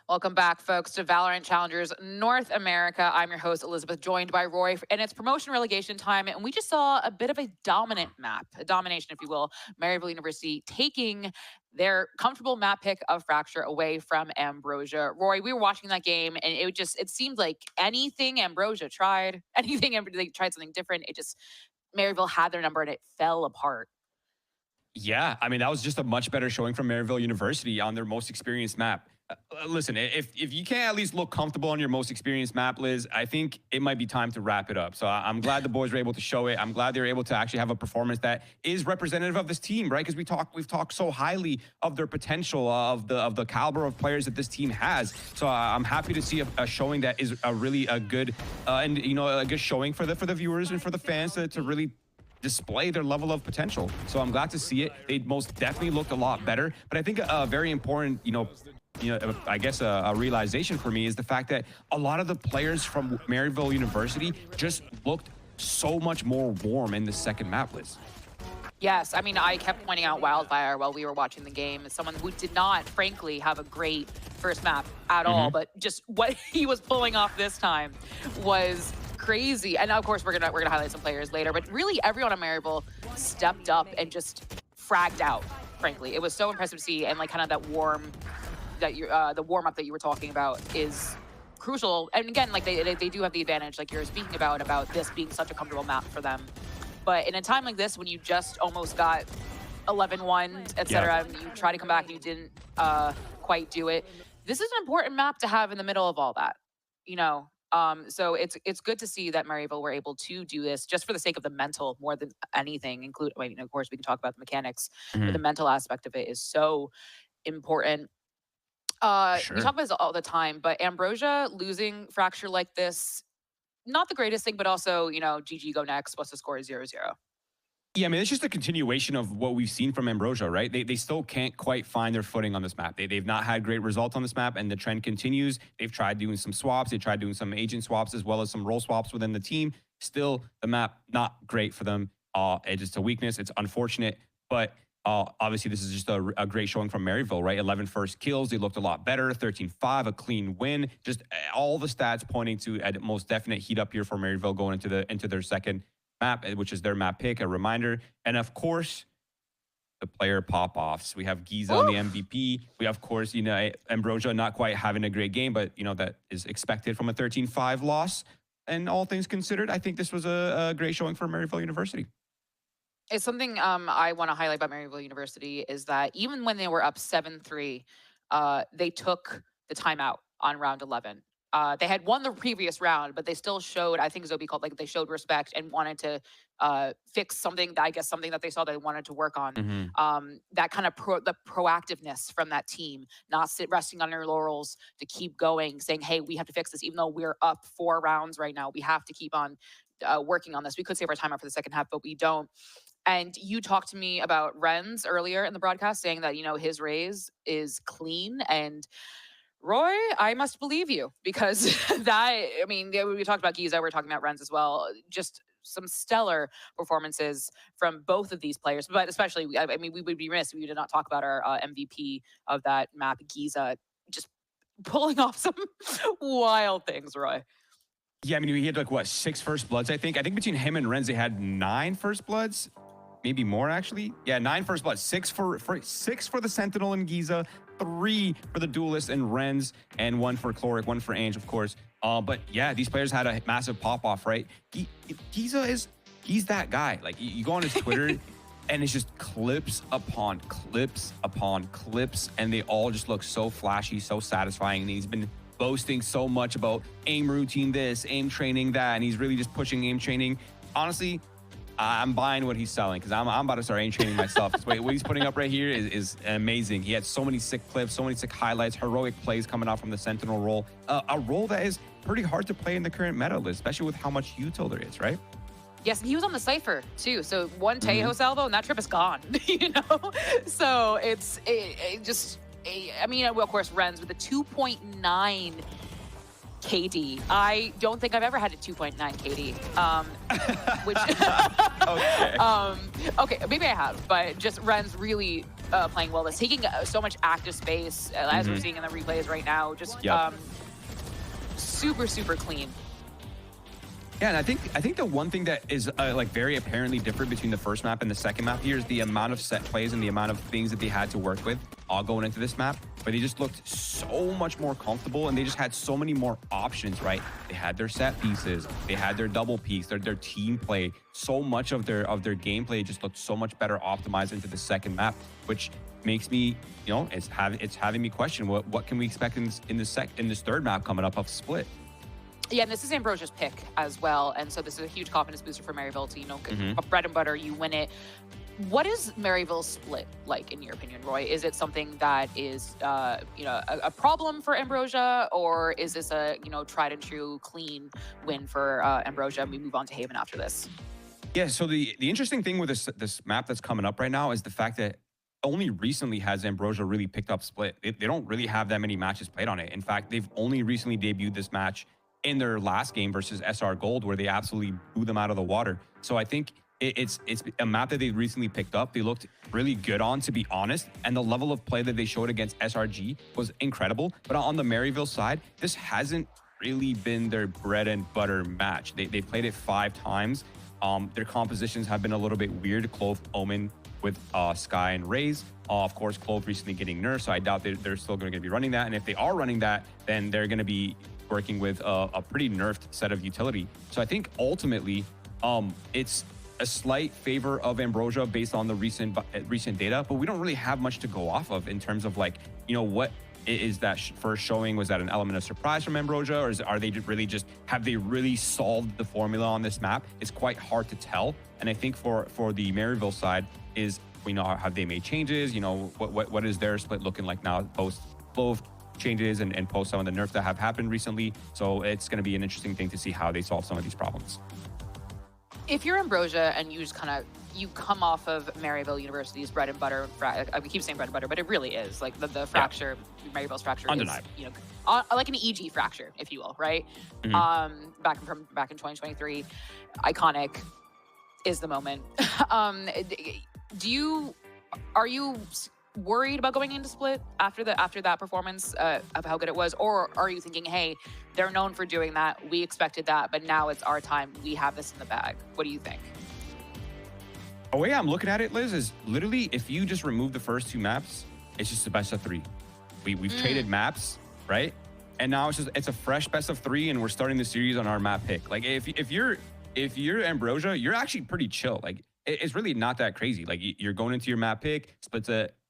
Welcome back, folks, to Valorant Challengers North America. I'm your host, Elizabeth, joined by Roy, and it's promotion relegation time, and we just saw a bit of a dominant map, a domination, if you will. Maryville University taking their comfortable map pick of Fracture away from Ambrosia. Roy, we were watching that game, and it seemed like anything Ambrosia tried, they tried something different, Maryville had their number, and it fell apart. Yeah, I mean, that was just a much better showing from Maryville University on their most experienced map. Listen, if you can't at least look comfortable on your most experienced map, Liz, I think it might be time to wrap it up. So I'm glad the boys were able to show it. I'm glad they were able to actually have a performance that is representative of this team, right? Because we've talked so highly of their potential, of the caliber of players that this team has. So I'm happy to see a showing that is a really good and a good showing for the viewers and for the fans to really display their level of potential. So I'm glad to see it. They most definitely looked a lot better. But I think a very important, I guess a realization for me is the fact that a lot of the players from Maryville University just looked so much more warm in the second map list. Yes, I mean, I kept pointing out Wildfire while we were watching the game as someone who did not, frankly, have a great first map at all, but just what he was pulling off this time was crazy. And of course, we're gonna highlight some players later, but really everyone on Maryville stepped up and just fragged out, frankly. It was so impressive to see, and like kind of the warm up that you were talking about is crucial. And again, like they do have the advantage, like you're speaking about this being such a comfortable map for them. But in a time like this, when you just almost got 11-1, etc., and you try to come back and you didn't quite do it, this is an important map to have in the middle of all that, So it's good to see that Maryville were able to do this just for the sake of the mental more than anything. Of course, we can talk about the mechanics, but the mental aspect of it is so important. Sure. We talk about this all the time, but Ambrosia losing Fracture like this, not the greatest thing, but also, GG, go next. What's the score? 0-0. Yeah, I mean, it's just a continuation of what we've seen from Ambrosia, right? They still can't quite find their footing on this map. They've not had great results on this map, and the trend continues. They've tried doing some swaps. They tried doing some agent swaps as well as some role swaps within the team. Still, the map, not great for them. It's just a weakness. It's unfortunate, but obviously, this is just a great showing from Maryville, right? 11 first kills. They looked a lot better. 13-5, a clean win. Just all the stats pointing to a most definite heat up here for Maryville going into their second map, which is their map pick, a reminder. And of course, the player pop-offs. We have Giza on the MVP. We have, of course, Ambrosia not quite having a great game, but, that is expected from a 13-5 loss. And all things considered, I think this was a great showing for Maryville University. It's something I want to highlight about Maryville University is that even when they were up 7-3, they took the timeout on round 11. They had won the previous round, but they still showed, I think Zobi called, they showed respect and wanted to fix something that they saw they wanted to work on. That kind of the proactiveness from that team, not resting on their laurels, to keep going, saying, hey, we have to fix this. Even though we're up 4 rounds right now, we have to keep on working on this. We could save our time out for the second half, but we don't. And you talked to me about Renz earlier in the broadcast, saying that, his raise is clean. And Roy, I must believe you, because we talked about Giza, we're talking about Renz as well. Just some stellar performances from both of these players, but especially, we would be remiss if we did not talk about our MVP of that map, Giza, just pulling off some wild things, Roy. Yeah, he had 6 first bloods, I think. I think between him and Renz, they had 9 first bloods. Maybe more, actually. Yeah, 9 first bloods. 6 for the Sentinel and Giza, 3 for the Duelist and Renz, and 1 for Chloric, 1 for Ange, of course. But yeah, these players had a massive pop-off, right? Giza he's that guy. You go on his Twitter, and it's just clips upon clips upon clips, and they all just look so flashy, so satisfying, and he's been boasting so much about aim routine this, aim training that, and he's really just pushing aim training. Honestly, I'm buying what he's selling, because I'm about to start aim training myself. What he's putting up right here is amazing. He had so many sick clips, so many sick highlights, heroic plays coming out from the Sentinel role. A role that is pretty hard to play in the current meta list, especially with how much util there is, right? Yes, and he was on the Cypher, too. So one Tejo salvo, and that trip is gone, So of course, Renz with a 2.9 KD. I don't think I've ever had a 2.9 KD. Which okay, maybe I have, but just Renz really playing well. That's taking so much active space, as we're seeing in the replays right now. Just super, super clean. Yeah, and I think the one thing that is like very apparently different between the first map and the second map here is the amount of set plays and the amount of things that they had to work with all going into this map. But they just looked so much more comfortable, and they just had so many more options, right? They had their set pieces, they had their double peaks, their team play. So much of their gameplay just looked so much better optimized into the second map, which makes me, you know, it's having me question what can we expect in this third map coming up of Split. Yeah, and this is Ambrosia's pick as well, and so this is a huge confidence booster for Maryville to, you know, bread and butter, you win it. What is Maryville's Split like, in your opinion, Roy? Is it something that is, you know, a problem for Ambrosia, or is this a, you know, tried and true, clean win for Ambrosia, and we move on to Haven after this? Yeah, so the interesting thing with this map that's coming up right now is the fact that only recently has Ambrosia really picked up Split. They don't really have that many matches played on it. In fact, they've only recently debuted this match in their last game versus SR Gold, where they absolutely blew them out of the water. So I think it's a map that they recently picked up. They looked really good on, to be honest, and the level of play that they showed against SRG was incredible. But on the Maryville side, this hasn't really been their bread and butter match. They played it 5 times. Their compositions have been a little bit weird. Clove, Omen with Sky and Raze. Of course, Clove recently getting nerfed, so I doubt they're still going to be running that. And if they are running that, then they're going to be working with a pretty nerfed set of utility. So I think ultimately, it's a slight favor of Ambrosia based on the recent data, but we don't really have much to go off of in terms of, like, you know, what is that first showing? Was that an element of surprise from Ambrosia, or are they really just, have they really solved the formula on this map? It's quite hard to tell. And I think for the Maryville side is, we know, have they made changes? You know, what is their split looking like now post both changes and post some of the nerfs that have happened recently? So it's going to be an interesting thing to see how they solve some of these problems. If you're Ambrosia and you just you come off of Maryville University's bread and butter, I keep saying bread and butter, but it really is like the fracture, Maryville's fracture Undeniable. is, you know, like an EG fracture, if you will, right? Back in 2023, iconic is the moment. Are you worried about going into Split after that performance of how good it was, or are you thinking, hey, they're known for doing that, we expected that, but now it's our time, we have this in the bag? What do you think? The way I'm looking at it, Liz, is literally if you just remove the first 2 maps, it's just a best of 3. We've traded maps, right? And now it's a fresh best of 3, and we're starting the series on our map pick. Like, if you're Ambrosia, you're actually pretty chill. Like, it's really not that crazy. Like, you're going into your map pick.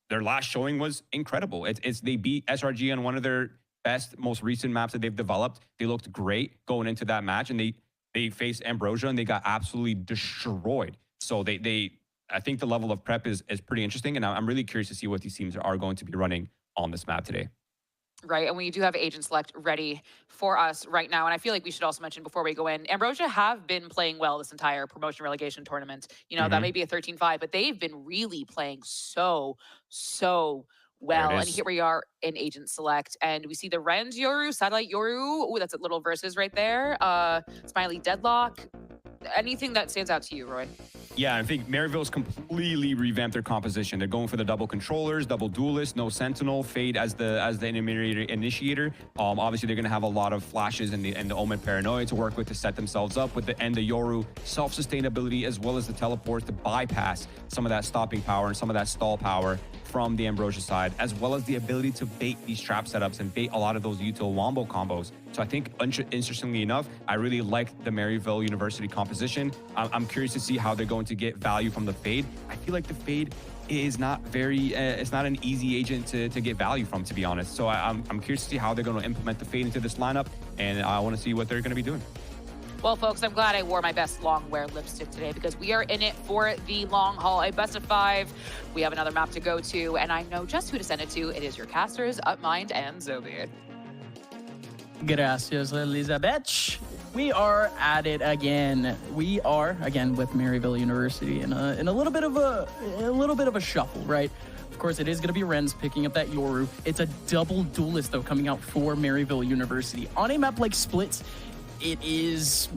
Their last showing was incredible. They beat SRG on one of their best, most recent maps that they've developed. They looked great going into that match, and they faced Ambrosia and they got absolutely destroyed. So I think the level of prep is pretty interesting, and I'm really curious to see what these teams are going to be running on this map today. Right, and we do have Agent Select ready for us right now. And I feel like we should also mention before we go in, Ambrosia have been playing well this entire promotion relegation tournament. You know, that may be a 13-5, but they've been really playing so well. And here we are in Agent Select, and we see the Rend Yoru, Satellite Yoru. Oh, that's a little versus right there. Smiley Deadlock. Anything that stands out to you, Roy? Yeah, I think Maryville's completely revamped their composition. They're going for the double controllers, double duelist, no sentinel, Fade as the initiator. Obviously, they're going to have a lot of flashes and the Omen Paranoia to work with to set themselves up with the Yoru self-sustainability, as well as the teleport to bypass some of that stopping power and some of that stall power from the Ambrosia side, as well as the ability to bait these trap setups and bait a lot of those util wombo combos. So I think, interestingly enough, I really like the Maryville University composition. I'm curious to see how they're going to get value from the Fade. I feel like the Fade is not it's not an easy agent to get value from, to be honest. So I'm curious to see how they're going to implement the Fade into this lineup, and I want to see what they're going to be doing. Well, folks, I'm glad I wore my best long wear lipstick today, because we are in it for the long haul. A best of 5. We have another map to go to, and I know just who to send it to. It is your casters, Upmind and Zobi. Gracias, Elizabeth. We are at it again. We are again with Maryville University in a little bit of a shuffle, right? Of course, it is going to be Renz picking up that Yoru. It's a double duelist though coming out for Maryville University on a map like Splits. It is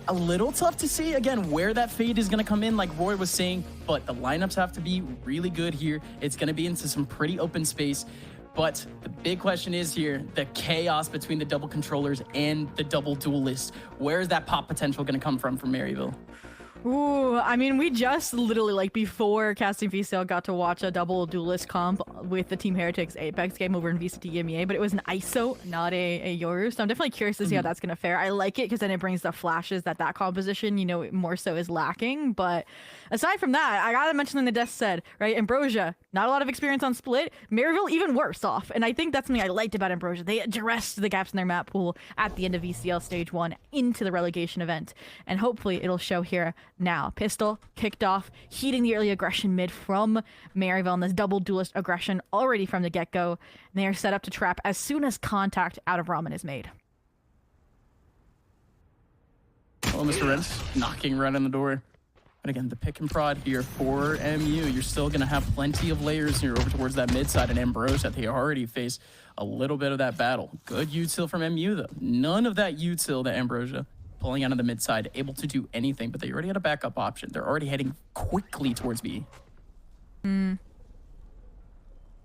a little tough to see, again, where that fade is going to come in, like Roy was saying, but the lineups have to be really good here. It's going to be into some pretty open space. But the big question is here, the chaos between the double controllers and the double duelists. Where is that pop potential going to come from Maryville? Ooh, I mean, we just literally, like, before casting VCL got to watch a double duelist comp with the Team Heretics Apex game over in VCT EMEA, but it was an ISO, not a Yoru. So I'm definitely curious to see how that's going to fare. I like it because then it brings the flashes that composition, you know, more so is lacking. But aside from that, I got to mention in the desk said, right, Ambrosia, not a lot of experience on Split. Maryville even worse off. And I think that's something I liked about Ambrosia. They addressed the gaps in their map pool at the end of VCL Stage 1 into the relegation event. And hopefully it'll show here now. Pistol kicked off, heating the early aggression mid from Maryville, and this double duelist aggression already from the get-go. And they are set up to trap as soon as contact out of Ramen is made. Well, Mr. Red knocking right on the door. But again, the pick and prod here for MU. You're still going to have plenty of layers here over towards that mid side, and Ambrosia, they already face a little bit of that battle. Good util from MU, though. None of that util that Ambrosia pulling out of the mid side, able to do anything, but they already had a backup option. They're already heading quickly towards B. I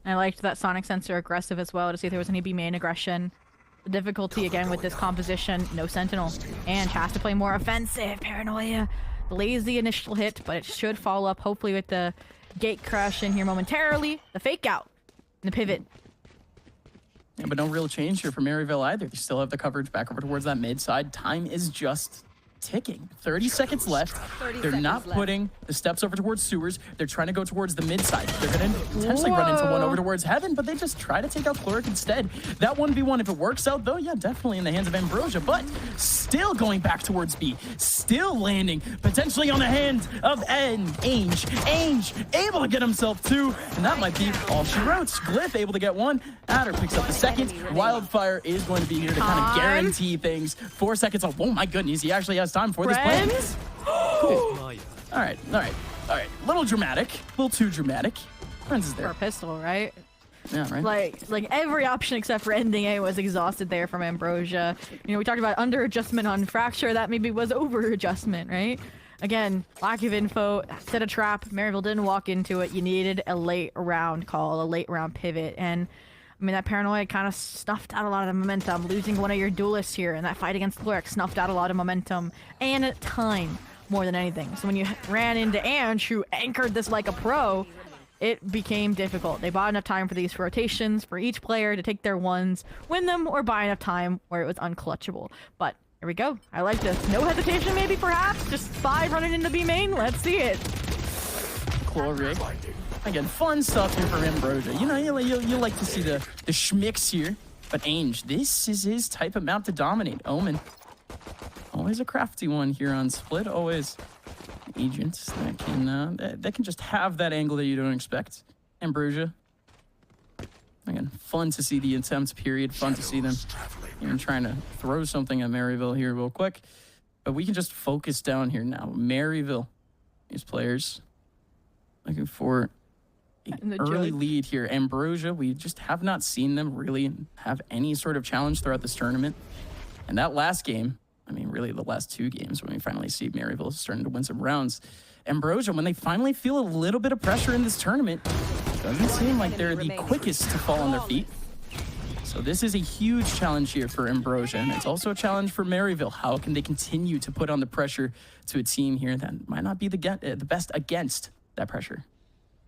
liked that Sonic Sensor aggressive as well to see if there was any B main aggression. The difficulty again with this composition, no Sentinel, and has to play more offensive. Paranoia delays the initial hit, but it should follow up hopefully with the gate crash in here momentarily. The fake out and the pivot. Yeah, but no real change here for Maryville either. They still have the coverage back over towards that mid side. Time is just ticking. 30 seconds left. They're not putting the steps over towards sewers. They're trying to go towards the mid side. They're going to potentially run into one over towards heaven, but they just try to take out Chloric instead. That 1v1, if it works out, though, yeah, definitely in the hands of Ambrosia, but still going back towards B. Still landing, potentially on the hand of Ainge. Ainge able to get himself two, and that might be all she wrote. Glyph able to get one. Adder picks up the second. Wildfire is going to be here to kind of guarantee things. 4 seconds off. Oh my goodness, he actually has time for this play. Cool. All right. Little dramatic. A little too dramatic. Friends is there. For a pistol, right? Yeah, right. Like every option except for ending A was exhausted there from Ambrosia. You know, we talked about under adjustment on Fracture. That maybe was over adjustment, right? Again, lack of info, set a trap. Maryville didn't walk into it. You needed a late round call, a late round pivot, and I mean, that Paranoia kind of snuffed out a lot of the momentum. Losing one of your duelists here and that fight against Chloric snuffed out a lot of momentum and time more than anything. So when you ran into Ange, who anchored this like a pro, it became difficult. They bought enough time for these rotations for each player to take their ones, win them, or buy enough time where it was unclutchable. But here we go. I like this. No hesitation, maybe, perhaps. Just 5 running into B main. Let's see it. Chloric. Again, fun stuff here from Ambrosia. You know, you like to see the schmicks here. But Ainge, this is his type of map to dominate. Omen. Always a crafty one here on Split. Always agents that can just have that angle that you don't expect. Ambrosia. Again, fun to see the attempt period. Fun to see them even trying to throw something at Maryville here real quick. But we can just focus down here now. Maryville. These players looking for an early lead here. Ambrosia, we just have not seen them really have any sort of challenge throughout this tournament. And that last game, I mean, really the last 2 games when we finally see Maryville starting to win some rounds. Ambrosia, when they finally feel a little bit of pressure in this tournament, doesn't seem like they're the quickest to fall on their feet. So this is a huge challenge here for Ambrosia, and it's also a challenge for Maryville. How can they continue to put on the pressure to a team here that might not be the best against that pressure?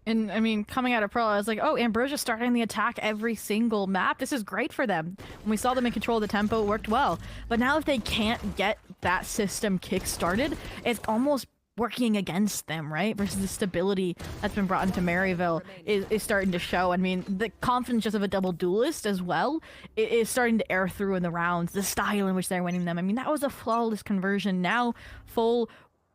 And I mean, coming out of Pro, I was like, oh, Ambrosia starting the attack every single map. This is great for them. When we saw them in control of the tempo, it worked well. But now if they can't get that system kick-started, it's almost working against them, right? Versus the stability that's been brought into Maryville is starting to show. I mean, the confidence just of a double duelist as well is starting to air through in the rounds. The style in which they're winning them. I mean, that was a flawless conversion. Now, full,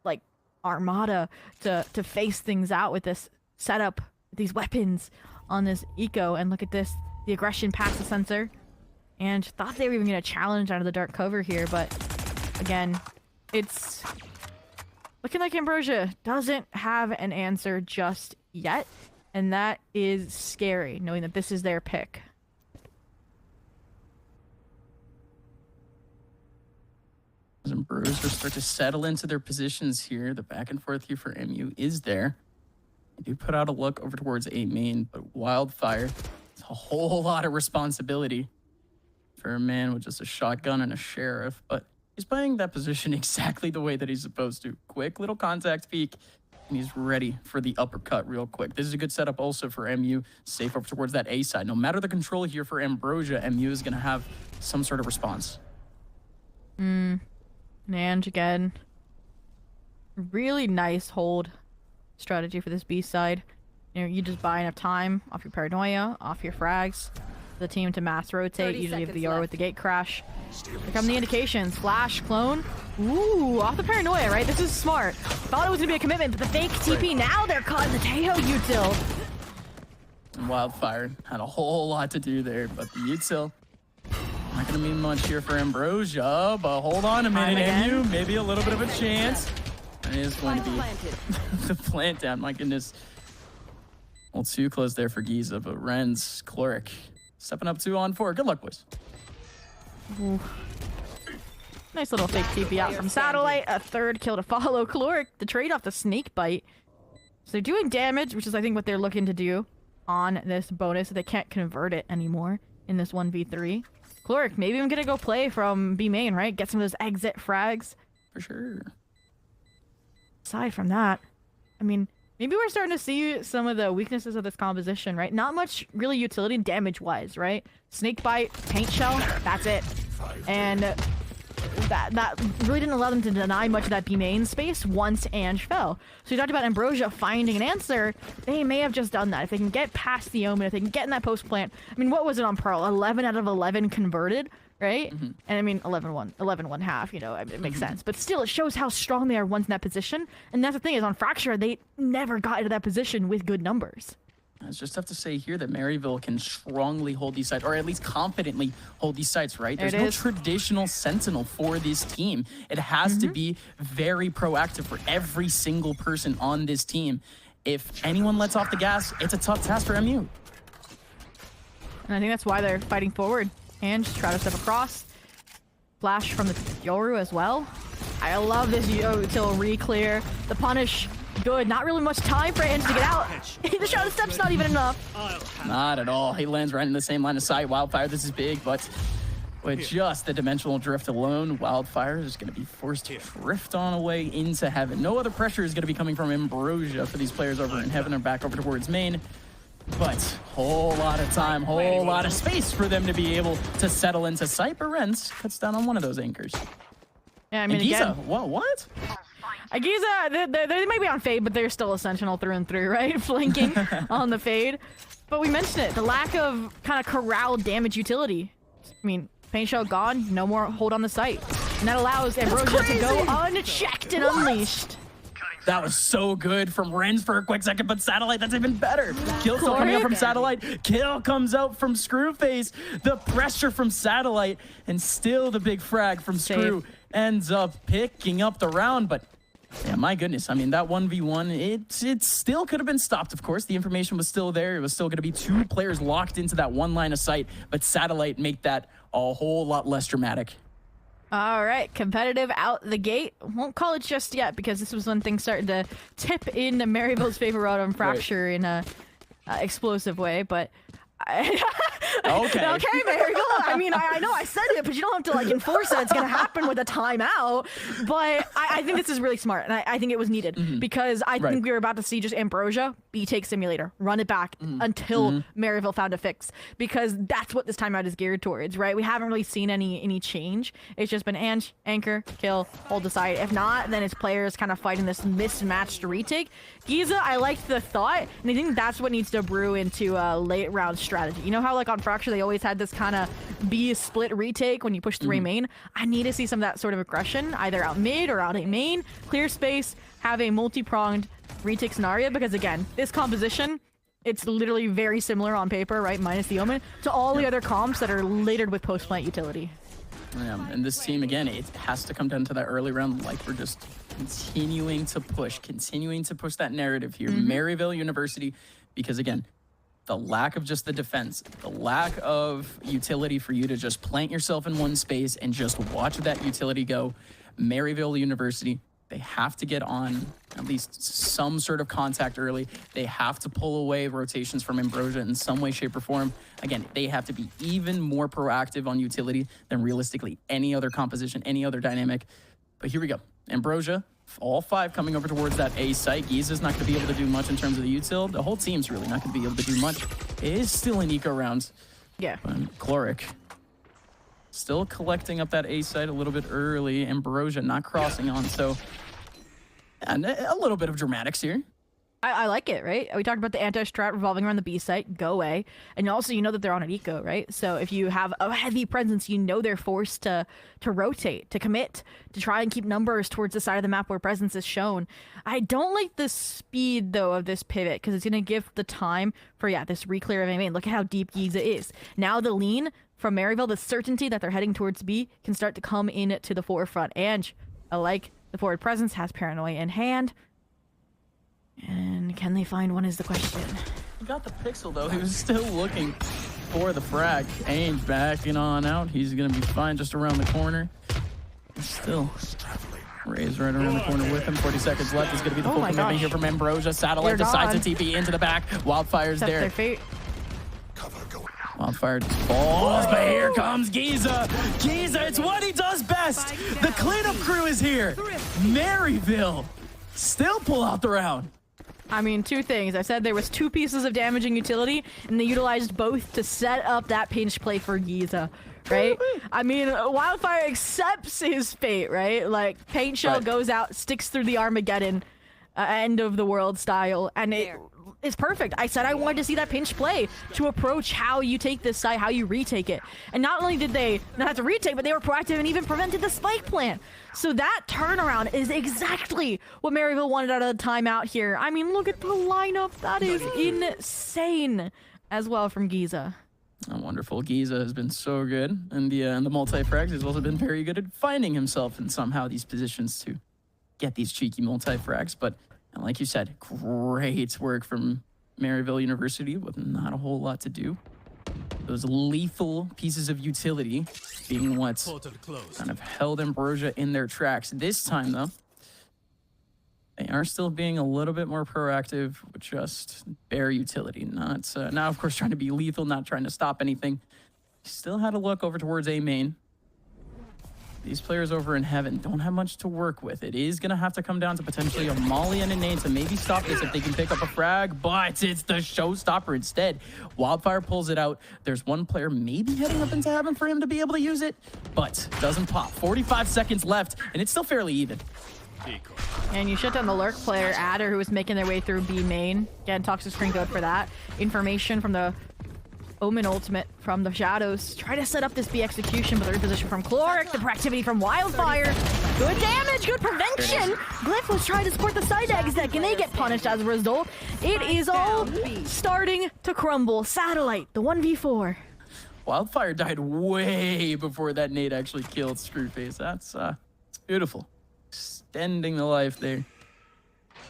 like, armada to face things out with this setup, these weapons on this eco. And look at this, the aggression past the sensor, and thought they were even gonna challenge out of the dark cover here, but again, it's looking like Ambrosia doesn't have an answer just yet, and that is scary, knowing that this is their pick. Ambrosia players will start to settle into their positions here. The back and forth here for MU is there. They do put out a look over towards A main, but Wildfire, it's a whole lot of responsibility for a man with just a shotgun and a sheriff, but he's playing that position exactly the way that he's supposed to. Quick little contact peek, and he's ready for the uppercut real quick. This is a good setup also for MU, safe up towards that A side. No matter the control here for Ambrosia, MU is going to have some sort of response. Nanj again. Really nice hold strategy for this B side. You know, you just buy enough time off your paranoia, off your frags, for the team to mass rotate. Usually have the Yoru with the gate crash. Here come the indications. Flash, clone. Ooh, off the paranoia, right? This is smart. Thought it was gonna be a commitment, but the fake TP, now they're caught in the Teo util. And Wildfire had a whole lot to do there, but the util not gonna mean much here for Ambrosia, but hold on a minute, MU, maybe a little bit of a chance. It is going to be the plant down, my goodness. Well, too close there for Giza, but Renz, Cloric, stepping up 2-on-4. Good luck, boys. Ooh. Nice little fake TP out from Satellite. A third kill to follow. Cloric, the trade off the snake bite. So they're doing damage, which is I think what they're looking to do on this bonus. So they can't convert it anymore in this 1v3. Cloric, maybe I'm gonna go play from B main, right? Get some of those exit frags. For sure. Aside from that, I mean, maybe we're starting to see some of the weaknesses of this composition, right? Not much really utility damage-wise, right? Snake bite, paint shell, that's it. And that really didn't allow them to deny much of that B main space once Ange fell. So you talked about Ambrosia finding an answer. They may have just done that. If they can get past the Omen, if they can get in that post plant. I mean, what was it on Pearl? 11 out of 11 converted, right? And I mean, 11 half, you know, it makes sense. But still, it shows how strong they are once in that position. And that's the thing is, on Fracture, they never got into that position with good numbers. I just have to say here that Maryville can strongly hold these sites, or at least confidently hold these sites, right? There's no traditional sentinel for this team. It has to be very proactive for every single person on this team. If anyone lets off the gas, it's a tough task for MU. And I think that's why they're fighting forward. And just try to step across. Flash from the Yoru as well. I love this util re-clear. The punish, good. Not really much time for Ange to get out. The shot of step's not even enough. Not at all. He lands right in the same line of sight. Wildfire, this is big, but with just the dimensional drift alone, Wildfire is going to be forced to drift on away into heaven. No other pressure is going to be coming from Ambrosia for these players over in heaven or back over towards main. But whole lot of time, whole lot of space for them to be able to settle into sight. But Renz cuts down on one of those anchors. Yeah, I mean, and Giza, again, what? Giza, they might be on fade, but they're still a sentinel through and through, right? Flanking on the fade. But we mentioned it, the lack of kind of corral damage utility. I mean, paint shell gone, no more hold on the site. And that allows Ambrosia to go unchecked and unleashed. That was so good from Renz for a quick second, but Satellite, that's even better. Kill still coming out from Satellite. Kill comes out from Screwface. The pressure from Satellite, and still the big frag from Screw ends up picking up the round. But yeah, my goodness, I mean, that 1v1, it still could have been stopped, of course. The information was still there. It was still going to be two players locked into that one line of sight, but Satellite make that a whole lot less dramatic. All right, competitive out the gate. Won't call it just yet because this was when things started to tip in Maryville's favor out on Fracture in a explosive way, but Okay. Okay, Maryville. I mean, I know I said it, but you don't have to like enforce it. It's gonna happen with a timeout. But I think this is really smart, and I think it was needed because I think we were about to see just Ambrosia B-take simulator, run it back until Maryville found a fix, because that's what this timeout is geared towards, right? We haven't really seen any change. It's just been anchor, kill, hold the side. If not, then it's players kind of fighting this mismatched retake. Giza, I liked the thought, and I think that's what needs to brew into a late round strategy. You know how like on Fracture they always had this kind of B split retake when you push 3 main? I need to see some of that sort of aggression, either out mid or out A main, clear space, have a multi-pronged retake scenario, because again, this composition, it's literally very similar on paper, right, minus the Omen, to all the other comps that are littered with post-plant utility. Yeah, and this team, again, it has to come down to that early round, like we're just continuing to push that narrative here. Maryville University, because again, the lack of just the defense, the lack of utility for you to just plant yourself in one space and just watch that utility go. Maryville University, they have to get on at least some sort of contact early. They have to pull away rotations from Ambrosia in some way, shape, or form. Again, they have to be even more proactive on utility than realistically any other composition, any other dynamic. But here we go. Ambrosia, all 5 coming over towards that A site. Giza's not going to be able to do much in terms of the util. The whole team's really not going to be able to do much. It is still an eco round. Yeah. Chloric still collecting up that A site a little bit early. Ambrosia not crossing on, so and a little bit of dramatics here. I like it, right? We talked about the anti-strat revolving around the B site, go away. And also, you know that they're on an eco, right? So if you have a heavy presence, you know they're forced to rotate, to commit, to try and keep numbers towards the side of the map where presence is shown. I don't like the speed, though, of this pivot, because it's going to give the time for, this re-clear of A main. Look at how deep Giza is. Now the lean from Maryville, the certainty that they're heading towards B, can start to come in to the forefront. And I like the forward presence, has Paranoia in hand. And can they find one is the question. He got the pixel, though. He was still looking for the frag. Ainge backing on out. He's going to be fine just around the corner. Still, Ray's right around the corner with him. 40 seconds left. Is going to be the full commitment here from Ambrosia. Satellite decides to TP into the back. Wildfire's there. Their fate. Wildfire just falls, but here comes Giza. Giza, it's what he does best. The cleanup crew is here. Maryville still pull out the round. I mean, 2 things. I said there was 2 pieces of damaging utility, and they utilized both to set up that pinch play for Giza, right? I mean, Wildfire accepts his fate, right? Like, paint shell goes out, sticks through the Armageddon, end of the world style, and it's perfect. I said I wanted to see that pinch play to approach how you take this site, how you retake it. And not only did they not have to retake, but they were proactive and even prevented the spike plant. So that turnaround is exactly what Maryville wanted out of the timeout here. I mean, look at the lineup. That is insane as well from Giza. Oh, wonderful. Giza has been so good. And the multi-frags has also been very good at finding himself in somehow these positions to get these cheeky multi-frags. But and like you said, great work from Maryville University with not a whole lot to do. Those lethal pieces of utility being what kind of held Ambrosia in their tracks. This time, though, they are still being a little bit more proactive with just bare utility. Not now, of course, trying to be lethal, not trying to stop anything. Still had a look over towards A main. These players over in Heaven don't have much to work with. It is going to have to come down to potentially a Molly and a nade to maybe stop this if they can pick up a frag, but it's the showstopper instead. Wildfire pulls it out. There's one player maybe heading up into Heaven for him to be able to use it, but doesn't pop. 45 seconds left, and it's still fairly even. And you shut down the lurk player, Adder, who was making their way through B main. Again, Toxic Screen Code for that. Information from the Omen ultimate from the shadows. Try to set up this B execution, but the reposition from Chloric, the proactivity from Wildfire. Good damage, good prevention. Glyph was trying to support the side exec, and they get punished as a result. It is all starting to crumble. Satellite, the 1v4. Wildfire died way before that nade actually killed Screwface. That's it's beautiful. Extending the life there.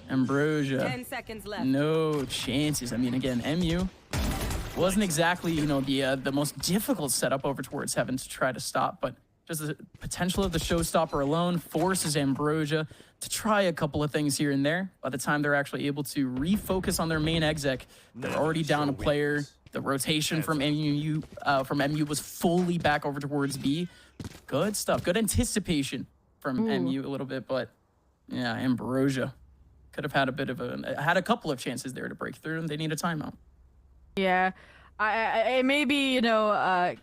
Ambrosia. 10 seconds left. No chances. I mean, again, MU wasn't exactly, you know, the most difficult setup over towards Heaven to try to stop, but just the potential of the showstopper alone forces Ambrosia to try a couple of things here and there. By the time they're actually able to refocus on their main exec, they're already down a player. The rotation from MU was fully back over towards B. Good stuff. Good anticipation from MU a little bit, but yeah, Ambrosia could have had a couple of chances there to break through, and they need a timeout. Yeah, I maybe, you know,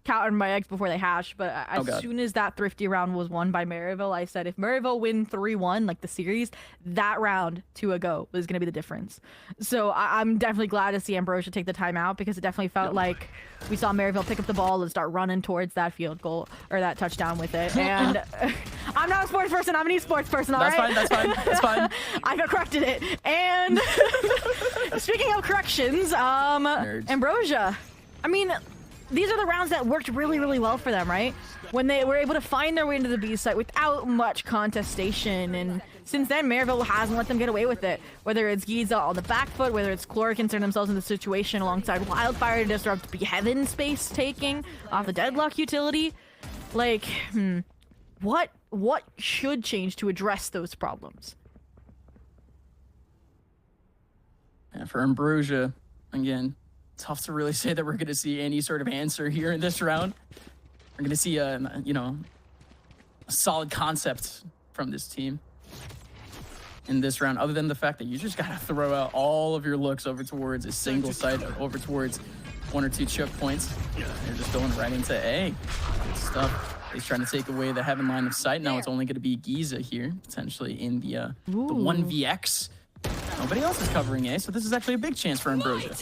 counting my eggs before they hatch, but as soon as that thrifty round was won by Maryville, I said if Maryville win 3-1, like the series, that round to a go was going to be the difference. So I'm definitely glad to see Ambrosia take the timeout, because it definitely felt like we saw Maryville pick up the ball and start running towards that field goal or that touchdown with it. And I'm not a sports person, I'm an esports person, all right? That's fine. I corrected it. And speaking of corrections, Ambrosia, I mean, these are the rounds that worked really, really well for them, right? When they were able to find their way into the B site without much contestation. And since then, Maryville hasn't let them get away with it. Whether it's Giza on the back foot, whether it's Chloric inserting themselves in the situation alongside Wildfire to disrupt B Heaven space taking off the Deadlock utility. Like, what what should change to address those problems? And for Ambrosia, again, tough to really say that we're going to see any sort of answer here in this round. We're going to see a solid concept from this team in this round, other than the fact that you just got to throw out all of your looks over towards a single site, over towards 1 or 2 choke points. They're just going right into A. Good stuff. He's trying to take away the heaven line of sight. Now it's only going to be Giza here, potentially in the 1vx. Nobody else is covering A, so this is actually a big chance for Ambrosia.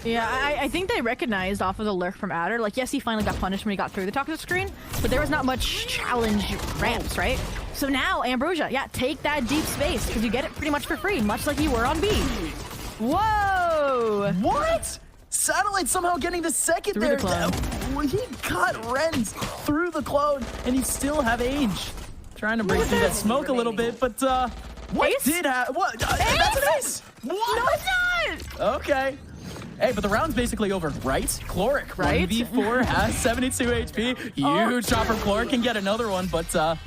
Yeah, I think they recognized off of the lurk from Adder. Like, yes, he finally got punished when he got through the top of the screen, but there was not much challenge ramps, right? So now, Ambrosia, yeah, take that deep space, because you get it pretty much for free, much like you were on B. Whoa! What? Satellite somehow getting the second Through there. the clone. He got Renz through the clone, and he still have Age. Trying to break through that smoke a little bit, but what Ace? did happen? What? That's an ace! What? No, it's not! Okay. Hey, but the round's basically over, right? Chloric, Right? 1v4, has 72 HP. Huge shot from Chloric, can get another one, but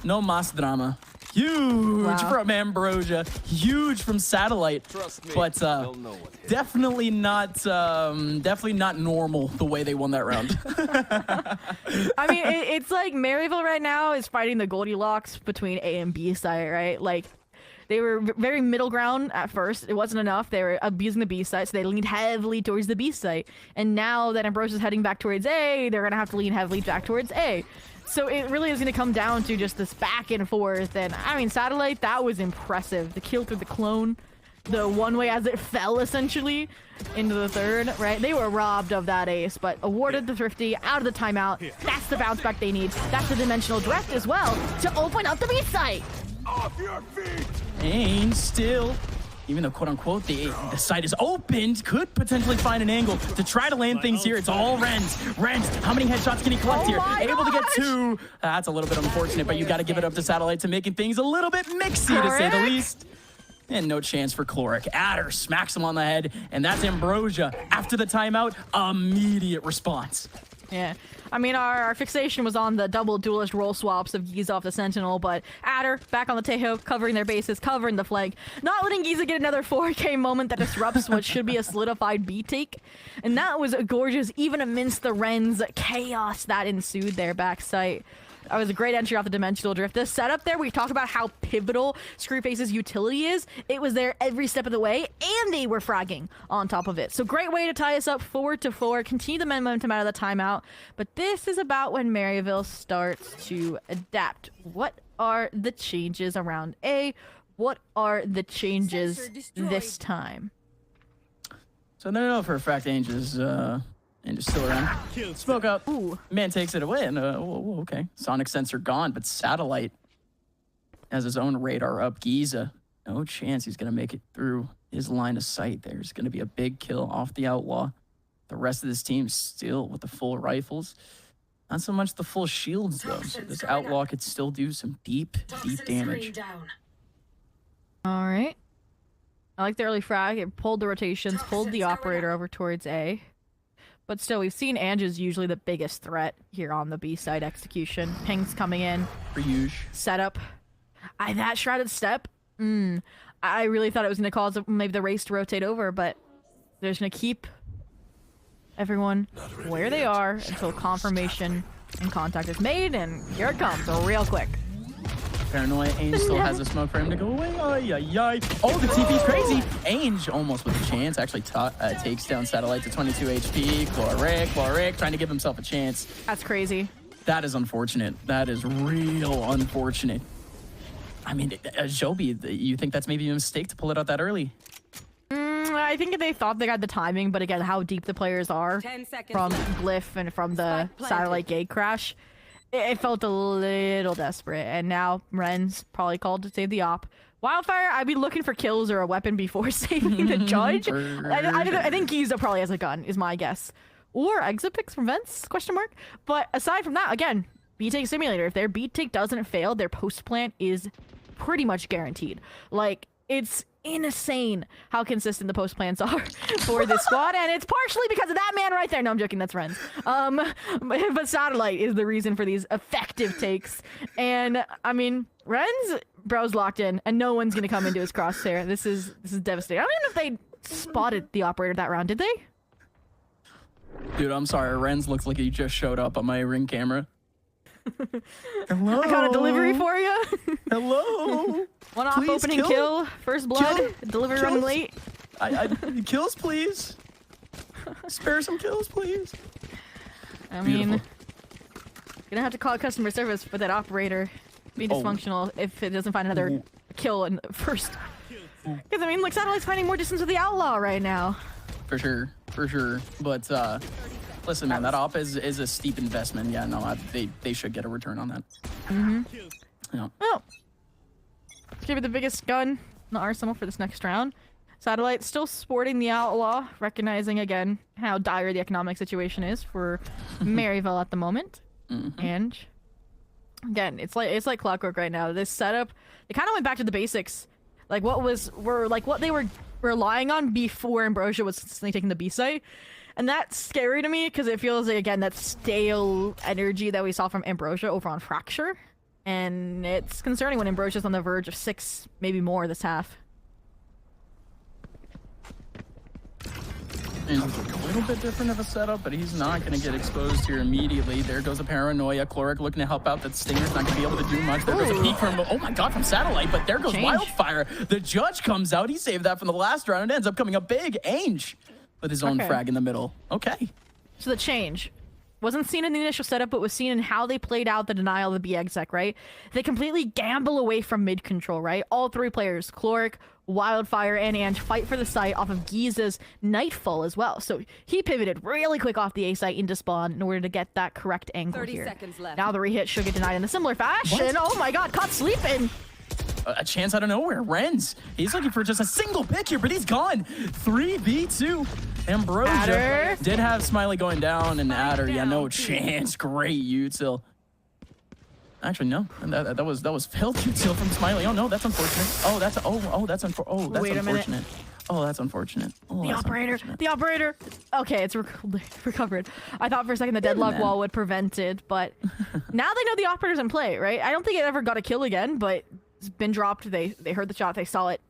no mas drama. Huge from Ambrosia, huge from Satellite, but definitely not normal the way they won that round. I mean, it's like Maryville right now is fighting the Goldilocks between A and B side, right? Like, they were very middle ground at first. It wasn't enough. They were abusing the B side, so they leaned heavily towards the B side. And now that Ambrosia's heading back towards A, they're going to have to lean heavily back towards A. So it really is going to come down to just this back and forth. And, I mean, Satellite, that was impressive. The kill through the clone, the one way as it fell, essentially, into the third, right? They were robbed of that ace, but awarded the Thrifty out of the timeout. That's the bounce back they need. That's the dimensional drift as well to open up the B site. Off your feet! And still, even though quote-unquote the site is opened, could potentially find an angle to try to land things here. It's all Renz. Renz, how many headshots can he collect here? Able to get 2. That's a little bit unfortunate, but you got to give it up to Satellite to making things a little bit mixy, to say the least. And no chance for Chloric. Adder smacks him on the head, and that's Ambrosia. After the timeout, immediate response. Yeah. I mean, our fixation was on the double duelist roll swaps of Giza off the Sentinel, but Adder back on the Tejo, covering their bases, covering the flag, not letting Giza get another 4K moment that disrupts what should be a solidified B take. And that was gorgeous, even amidst the Ren's chaos that ensued there backside. That was a great entry off the dimensional drift. This setup there, we talk about how pivotal Screwface's utility is. It was there every step of the way, and they were fragging on top of it. So great way to tie us up 4-4, continue the momentum out of the timeout. But this is about when Maryville starts to adapt. What are the changes around A? What are the changes this time? So I don't know for a fact Ange is still around. Smoke up. Ooh. Man takes it away, and whoa, okay. Sonic sensor gone, but Satellite has his own radar up. Giza, no chance he's going to make it through his line of sight. There's going to be a big kill off the Outlaw. The rest of this team still with the full rifles. Not so much the full shields, though. So this Outlaw could still do some deep damage. All right. I like the early frag. It pulled the rotations, pulled the operator over towards A. But still, we've seen Ange is usually the biggest threat here on the B side execution. Pings coming in. For Yuge. Setup. That shrouded step. I really thought it was going to cause maybe the race to rotate over, but they're just going to keep everyone where they are until confirmation and contact is made, and here it comes real quick. Paranoia. Ainge still has a smoke for him to go away. Ay. Oh, the TP's crazy. Ainge almost with a chance. Actually takes down Satellite to 22 HP. Chloric trying to give himself a chance. That's crazy. That is unfortunate. That is real unfortunate. I mean, Joby, you think that's maybe a mistake to pull it out that early? I think they thought they got the timing, but again, how deep the players are from Glyph and from the Satellite gate crash, it felt a little desperate. And now Ren's probably called to save the op. Wildfire, I'd be looking for kills or a weapon before saving the judge. I think Giza probably has a gun, is my guess. Or exit picks from vents, question mark. But aside from that, again, B-Take Simulator. If their B-Take doesn't fail, their post plant is pretty much guaranteed. Like, it's insane how consistent the post plans are for this squad, and it's partially because of that man right there. No, I'm joking, that's Renz. But Satellite is the reason for these effective takes, and I mean, Renz, bro's locked in, and no one's gonna come into his crosshair. This is devastating. I don't even know if they spotted the operator that round, did they? Dude, I'm sorry. Renz looks like he just showed up on my ring camera. Hello. I got a delivery for you. Hello. One off opening kill, first blood, delivery running late. Kills, please. Spare some kills, please. I mean, gonna have to call customer service for that operator. Be dysfunctional if it doesn't find another kill in the first. Because I mean, like, Satellite's finding more distance with the Outlaw right now. For sure. But listen, man, that op is a steep investment. Yeah, no, they should get a return on that. Yeah. Well, give it the biggest gun in the arsenal for this next round. Satellite still sporting the Outlaw, recognizing again how dire the economic situation is for Maryville at the moment. And again, it's like clockwork right now. This setup, it kind of went back to the basics, like what they were relying on before Ambrosia was taking the B site. And that's scary to me because it feels like, again, that stale energy that we saw from Ambrosia over on Fracture. And it's concerning when Ambrosia's on the verge of 6, maybe more this half. And it's a little bit different of a setup, but he's not going to get exposed here immediately. There goes a paranoia. Chloric looking to help out. That Stinger's not going to be able to do much. There goes a peek from, oh my god, from Satellite, but there goes Wildfire. The judge comes out. He saved that from the last round and ends up coming up big. Ange with his own frag in the middle. Okay. So the change wasn't seen in the initial setup, but was seen in how they played out the denial of the B exec, right? They completely gamble away from mid control, right? All three players, Chloric, Wildfire, and Ange, fight for the site off of Giza's Nightfall as well. So he pivoted really quick off the A site into spawn in order to get that correct angle 30 here. Seconds left. Now the rehit should get denied in a similar fashion. What? Oh my god, caught sleeping! A chance out of nowhere. Renz, he's looking for just a single pick here, but he's gone. 3v2. Ambrosia Adder did have Smiley going down, and Adder, yeah, no chance. Great util. Actually, no, that was failed util from Smiley. Oh no, that's unfortunate. Oh, that's Wait a unfortunate. minute. Oh, that's unfortunate. Oh, the operator. Okay, it's recovered. I thought for a second the deadlock wall would prevent it, but now they know the operator's in play, right? I don't think it ever got a kill again, but it's been dropped. They heard the shot, they saw it.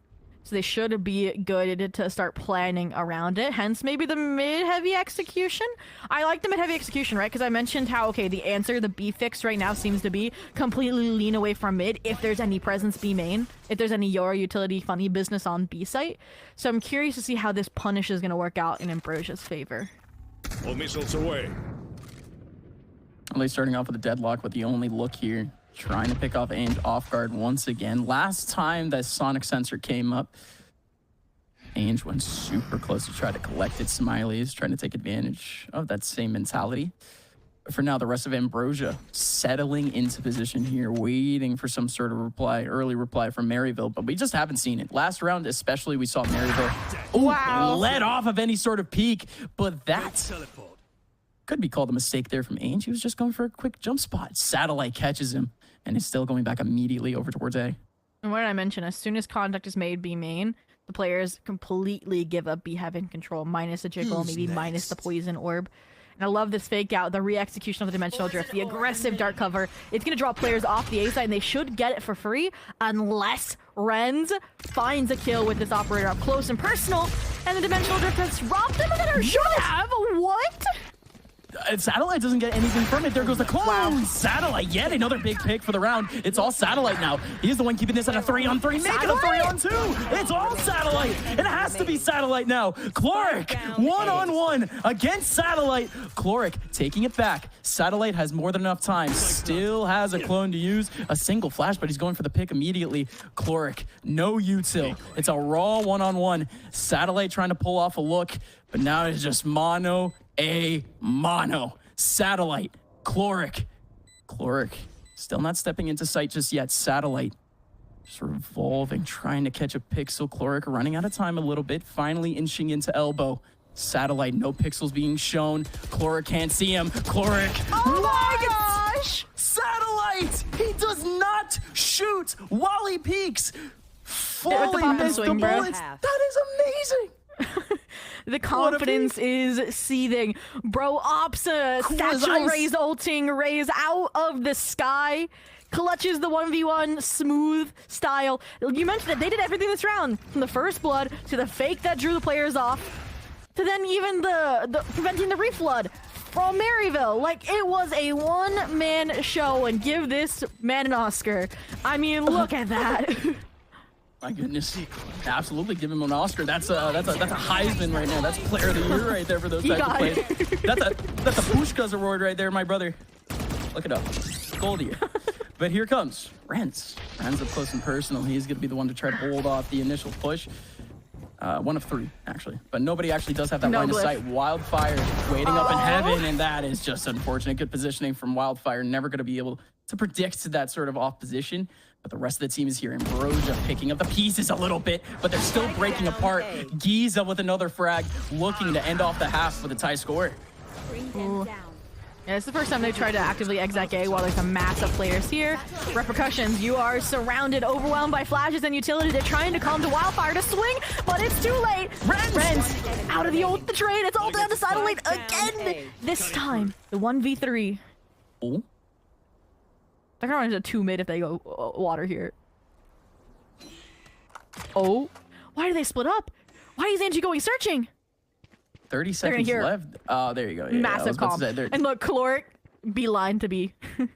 So they should be good to start planning around it. Hence, maybe the mid-heavy execution. I like the mid-heavy execution, right? Because I mentioned how, okay, the answer, the B fix right now seems to be completely lean away from mid if there's any presence B main, if there's any Yoru utility funny business on B site. So I'm curious to see how this punish is going to work out in Ambrosia's favor. All missiles away. At least starting off with a deadlock with the only look here. Trying to pick off Ange off guard once again. Last time that sonic sensor came up, Ange went super close to try to collect its Smileys, trying to take advantage of that same mentality. But for now, the rest of Ambrosia settling into position here, waiting for some sort of reply, early reply from Maryville, but we just haven't seen it. Last round, especially, we saw Maryville let off of any sort of peak, but that could be called a mistake there from Ange. He was just going for a quick jump spot. Satellite catches him and is still going back immediately over towards A. And what did I mention? As soon as contact is made B main, the players completely give up B heaven control, minus a jiggle, maybe minus the poison orb. And I love this fake out, the re-execution of the dimensional drift, the aggressive dark cover. It's going to draw players off the A side, and they should get it for free unless Renz finds a kill with this operator up close and personal, and the dimensional drift has robbed them of it, or should have. What? Satellite doesn't get anything from it. There goes the clone. Wow. Satellite, yet another big pick for the round. It's all Satellite now. He's the one keeping this at a 3-on-3, making a 3-on-2. It's all Satellite. It has to be Satellite now. Chloric, 1-on-1 against Satellite. Chloric taking it back. Satellite has more than enough time. Still has a clone to use. A single flash, but he's going for the pick immediately. Chloric, no util. It's a raw 1-on-1. Satellite trying to pull off a look, but now it's just mono. Satellite, Chloric still not stepping into sight just yet. Satellite just revolving, trying to catch a pixel. Chloric running out of time a little bit, finally inching into elbow. Satellite, no pixels being shown. Chloric can't see him. Chloric, oh my gosh! Satellite, he does not shoot while he peeks. fully pop and missed the swing, bro. bullets. That is amazing. The confidence is seething. Bro, Opsa, Cool as Satchel ice. Rays ulting, Rays out of the sky. Clutches the 1v1 smooth style. You mentioned that they did everything this round. From the first blood to the fake that drew the players off. To then even the preventing the reflood from Maryville. Like, it was a one-man show, and give this man an Oscar. I mean, look at that. My goodness, absolutely give him an Oscar. That's a Heisman right now. That's Player of the Year right there for those types of plays. That's a Pushka's award right there, my brother. Look it up, gold here. But here comes Renz. Renz up close and personal. He's gonna be the one to try to hold off the initial push. One of three, actually. But nobody actually does have that line of sight. Wildfire waiting up in heaven, and that is just unfortunate. Good positioning from Wildfire. Never going to be able to predict that sort of off position. But the rest of the team is here. Ambrosia picking up the pieces a little bit, but they're still breaking apart. Giza with another frag, looking to end off the half with a tie score. Ooh. Yeah, it's the first time they tried to actively exec A while there's a mass of players here. Repercussions, you are surrounded, overwhelmed by flashes and utility. They're trying to come to Wildfire to swing, but it's too late. Renz out of the trade. It's all down the satellite again. This time, the 1v3. Oh. They're going to run into 2 mid if they go water here. Oh. Why do they split up? Why is Angie going searching? 30 seconds left. Oh, there you go. Yeah, massive comp. And look, Caloric, beeline to B.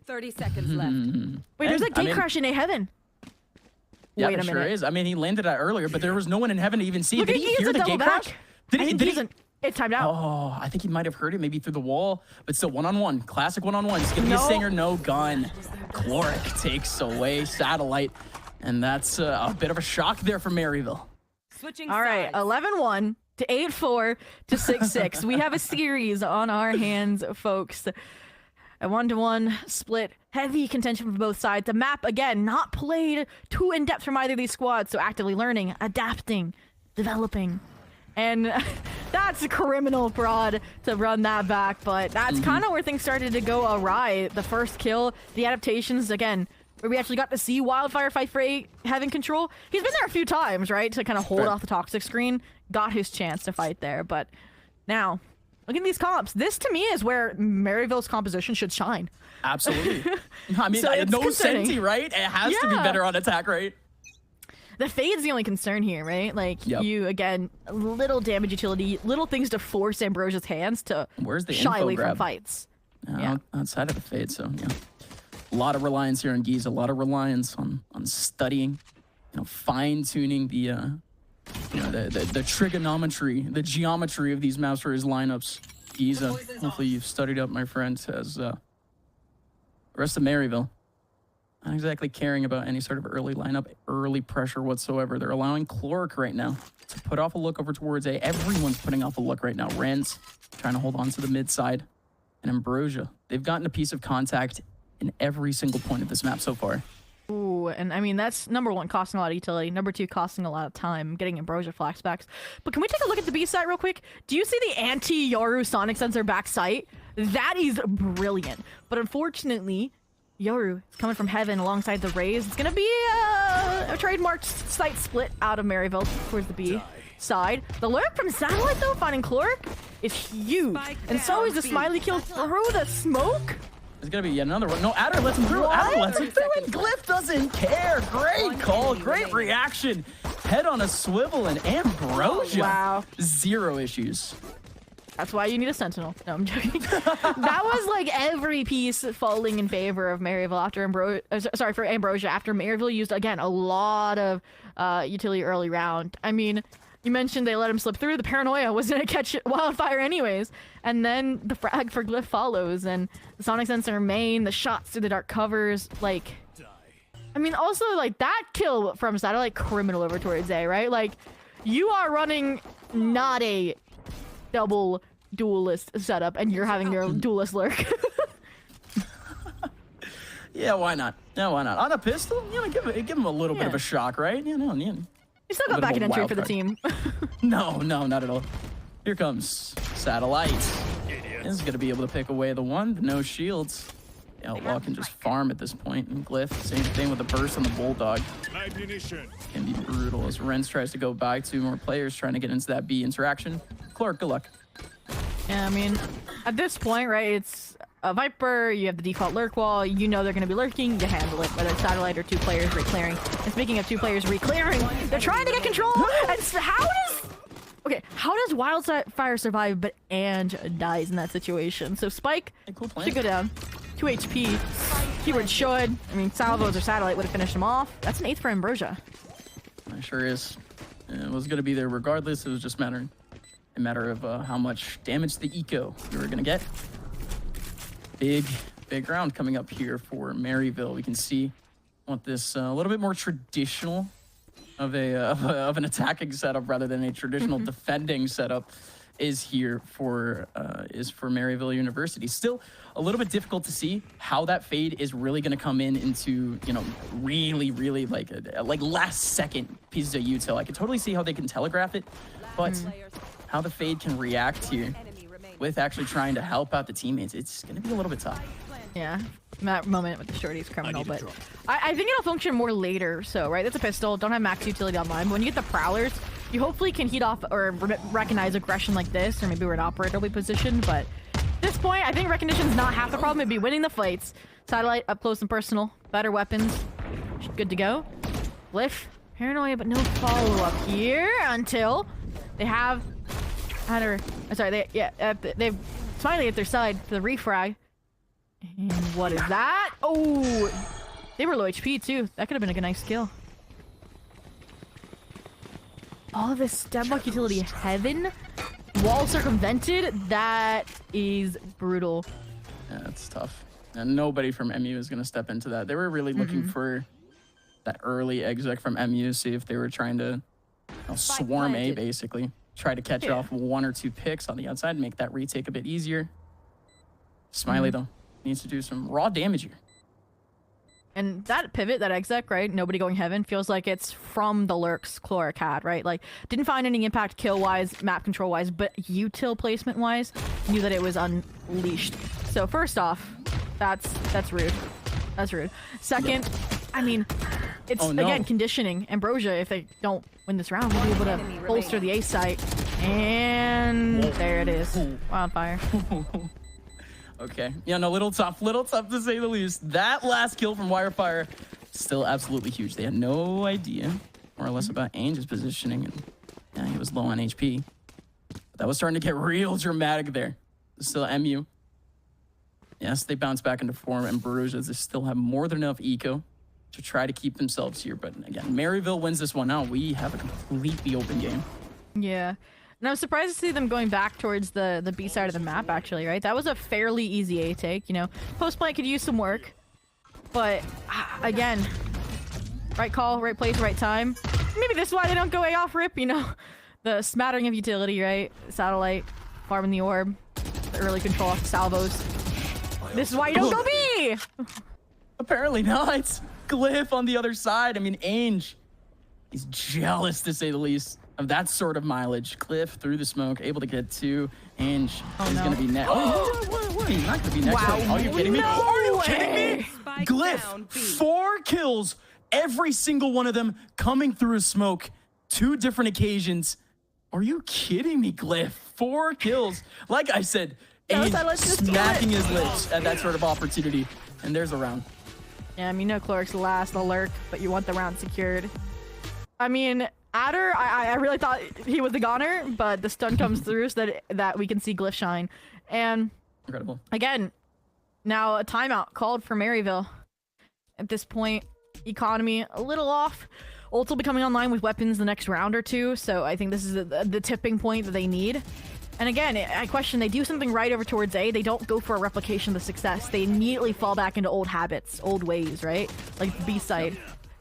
30 seconds left. Wait, there's a gate crash in A heaven. Yeah, Wait a there minute. sure is. I mean, he landed that earlier, but there was no one in heaven to even see. Look, Did he hear the gate crash? Did he? It's timed out. Oh, I think he might have heard it maybe through the wall, but still one-on-one. Classic one-on-one. It's going to be a stinger, no gun. Caloric takes away Satellite, and that's a bit of a shock there for Maryville. Switching All right, sides. 11-1 to 8-4 to 6-6. We have a series on our hands, folks. A 1-to-1 split, heavy contention from both sides. The map, again, not played too in-depth from either of these squads, so actively learning, adapting, developing. And that's criminal fraud to run that back, but that's kind of where things started to go awry. The first kill, the adaptations, again, where we actually got to see Wildfire fight for A having control. He's been there a few times, right, to kind of hold off the toxic screen. Got his chance to fight there, but now, look at these comps. This, to me, is where Maryville's composition should shine. Absolutely. I mean, So it's no concerning. Senti, right? It has to be better on attack, right? The fade's the only concern here, right? Like, you, again, little damage utility, little things to force Ambrosia's hands to Where's the shy info away grab? from fights. Outside of the fade, so yeah. A lot of reliance here on Giza, a lot of reliance on studying, fine-tuning the trigonometry, the geometry of these maps for his lineups. Giza, hopefully you've studied up, my friend, as the rest of Maryville. Not exactly caring about any sort of early lineup, early pressure whatsoever. They're allowing Caloric right now to put off a look over towards A. Everyone's putting off a look right now. Renz trying to hold on to the mid side. And Ambrosia, they've gotten a piece of contact in every single point of this map so far. Ooh, and I mean, that's number one, costing a lot of utility. Number two, costing a lot of time, getting Ambrosia flashbacks. But can we take a look at the B site real quick? Do you see the anti-Yoru Sonic Sensor back sight? That is brilliant. But unfortunately, Yoru is coming from heaven alongside the Rays. It's going to be a trademark site split out of Maryville towards the B side. The lurk from Satellite, though, finding Caloric is huge. And so is the Smiley kill through the smoke. There's going to be another one. No, Adder lets him through. Adder lets him through, and Glyph doesn't care. Great call. Great reaction. Head on a swivel, and Ambrosia. Wow. Zero issues. That's why you need a Sentinel. No, I'm joking. That was like every piece falling in favor of Maryville after for Ambrosia after Maryville used, again, a lot of utility early round. I mean, you mentioned they let him slip through. The paranoia was going to catch Wildfire anyways. And then the frag for Glyph follows. And the Sonic Sensor main, the shots through the dark covers. Like, I mean, also, like, that kill from Satellite, criminal over towards A, right? Like, you are running not a double duelist setup, and you're having your duelist lurk. Yeah, why not? Yeah, why not? On a pistol, give him a little bit of a shock, right? You still got back in entry for the team. No, not at all. Here comes Satellite. Is going to be able to pick away the one, no shields. Outlaw can just farm at this point. And Glyph, same thing with the burst on the Bulldog. Ammunition. Can be brutal as Renz tries to go by 2 more players trying to get into that B interaction. Clark, good luck. Yeah, I mean, at this point, right, it's a Viper, you have the default lurk wall, you know they're going to be lurking, you handle it, whether it's Satellite or 2 players re-clearing. And speaking of 2 players re-clearing, they're trying to get control, and how does Wildfire survive, but and dies in that situation? So Spike Cool plan. should go down. 2 HP. Keyword should. I mean, Salvos or Satellite would have finished him off. That's an 8th for Ambrosia. It sure is. It was going to be there regardless. It was just a matter of how much damage the eco we were going to get. Big round coming up here for Maryville. We can see want this a little bit more traditional of an attacking setup rather than a traditional defending setup is here for Maryville University. Still a little bit difficult to see how that fade is really going to come into, you know, really like last second pieces of util. I can totally see how they can telegraph it, but how the fade can react here with actually trying to help out the teammates, it's going to be a little bit tough. Yeah, that moment with the shorty's criminal, but I think it'll function more later. So, right, that's a pistol, don't have max utility online. But when you get the prowlers, you hopefully can heat off or recognize aggression like this, or maybe where an operator will be positioned. But at this point, I think recognition's not half the problem. It'd be winning the fights. Satellite up close and personal, better weapons, good to go. Glyph, paranoia, but no follow-up here until they have they've finally at their side for the refrag. And what is that? Oh, they were low HP too. That could have been a nice kill. All of this Stembuck utility heaven, wall circumvented. That is brutal. Yeah, that's tough. And nobody from MU is going to step into that. They were really looking for that early exec from MU, see if they were trying to swarm A, basically. Try to catch off 1 or 2 picks on the outside, make that retake a bit easier. Smiley, though, needs to do some raw damage here. And that pivot, that exec, right? Nobody going heaven feels like it's from the lurks Chloric had, right? Like, didn't find any impact kill-wise, map control-wise, but util placement-wise, knew that it was unleashed. So first off, that's rude. That's rude. Second, I mean, it's, again, conditioning. Ambrosia, if they don't win this round, will be able to bolster the A site. And there it is. Wildfire. Okay. Yeah, no, little tough to say the least. That last kill from Wirefire, still absolutely huge. They had no idea, more or less, about Ange's positioning. And yeah, he was low on HP. But that was starting to get real dramatic there. Still MU. Yes, they bounce back into form, and Borussia, they still have more than enough eco to try to keep themselves here. But again, Maryville wins this one out. We have a completely open game. Yeah. And I'm surprised to see them going back towards the B side of the map, actually, right? That was a fairly easy A take, you know. Post plant could use some work. But, again, right call, right place, right time. Maybe this is why they don't go A off rip, you know. The smattering of utility, right? Satellite, farming the orb, the early control off the salvos. This is why you don't go B! Apparently not. Glyph on the other side. I mean, Ange is jealous, to say the least, of that sort of mileage. Glyph through the smoke, able to get 2. Ange is going to be next. What? He's not going to be next. Wow. Are you kidding me? No Are you way. kidding me? Glyph, 4 kills, every single one of them coming through a smoke. 2 different occasions. Are you kidding me, Glyph? 4 kills. Like I said, Ange smacking his lips at that sort of opportunity. And there's a round. Yeah, I mean, no Cloric's last, the lurk, but you want the round secured. I mean, Adder, I really thought he was the goner, but the stun comes through so that we can see Glyph shine. And incredible. Again, now a timeout called for Maryville. At this point, economy a little off. Ult will be coming online with weapons the next round or 2, so I think this is the tipping point that they need. And again, I question, they do something right over towards A, they don't go for a replication of the success. They immediately fall back into old habits, old ways, right? Like the B side.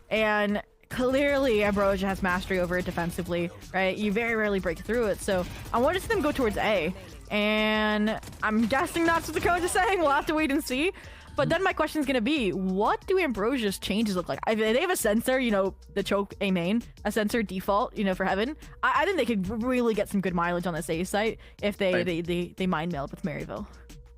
And clearly Ambrosia has mastery over it defensively, right? You very rarely break through it, so I want to see them go towards A. And I'm guessing that's what the coach is saying. We'll have to wait and see. But then my question is going to be, what do Ambrosia's changes look like? They have a sensor, you know, the choke A main, a sensor default, you know, for heaven. I think they could really get some good mileage on this A site if they mind meld with Maryville.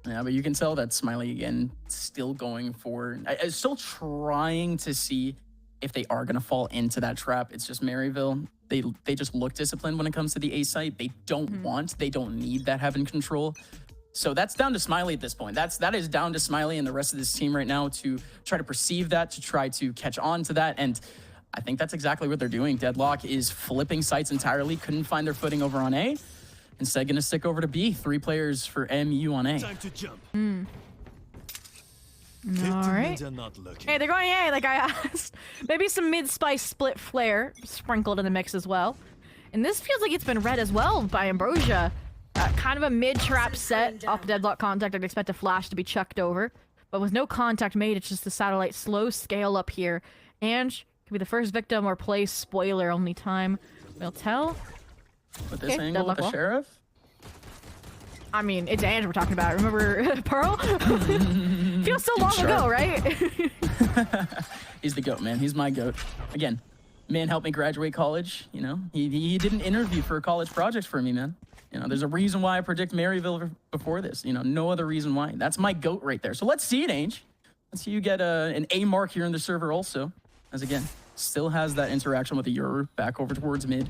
Yeah, but you can tell that Smiley, again, still going for... still trying to see if they are going to fall into that trap. It's just Maryville. They just look disciplined when it comes to the A site. They don't they don't need that heaven control. So that's down to Smiley at this point. That is down to Smiley and the rest of this team right now to try to perceive that, to try to catch on to that. And I think that's exactly what they're doing. Deadlock is flipping sites entirely. Couldn't find their footing over on A. Instead, going to stick over to B. 3 players for MU on A. Time to jump. All right. Are not looking. Hey, they're going A, like I asked. Maybe some mid-spice split flare sprinkled in the mix as well. And this feels like it's been read as well by Ambrosia. Kind of a mid-trap set off the Deadlock contact. I'd expect a flash to be chucked over. But with no contact made, it's just the satellite slow scale up here. And could be the first victim or play spoiler only time. We'll tell. With this Okay, angle with the Deadlock Sheriff? I mean, it's Ange we're talking about. Remember Pearl? Feels so long ago, right? He's the GOAT, man. He's my GOAT. Again, man helped me graduate college. You know, he did an interview for a college project for me, man. You know, there's a reason why I predict Maryville before this. You know, no other reason why. That's my GOAT right there. So let's see it, Ange. Let's see you get an A mark here in the server also. As again, still has that interaction with the Euro back over towards mid.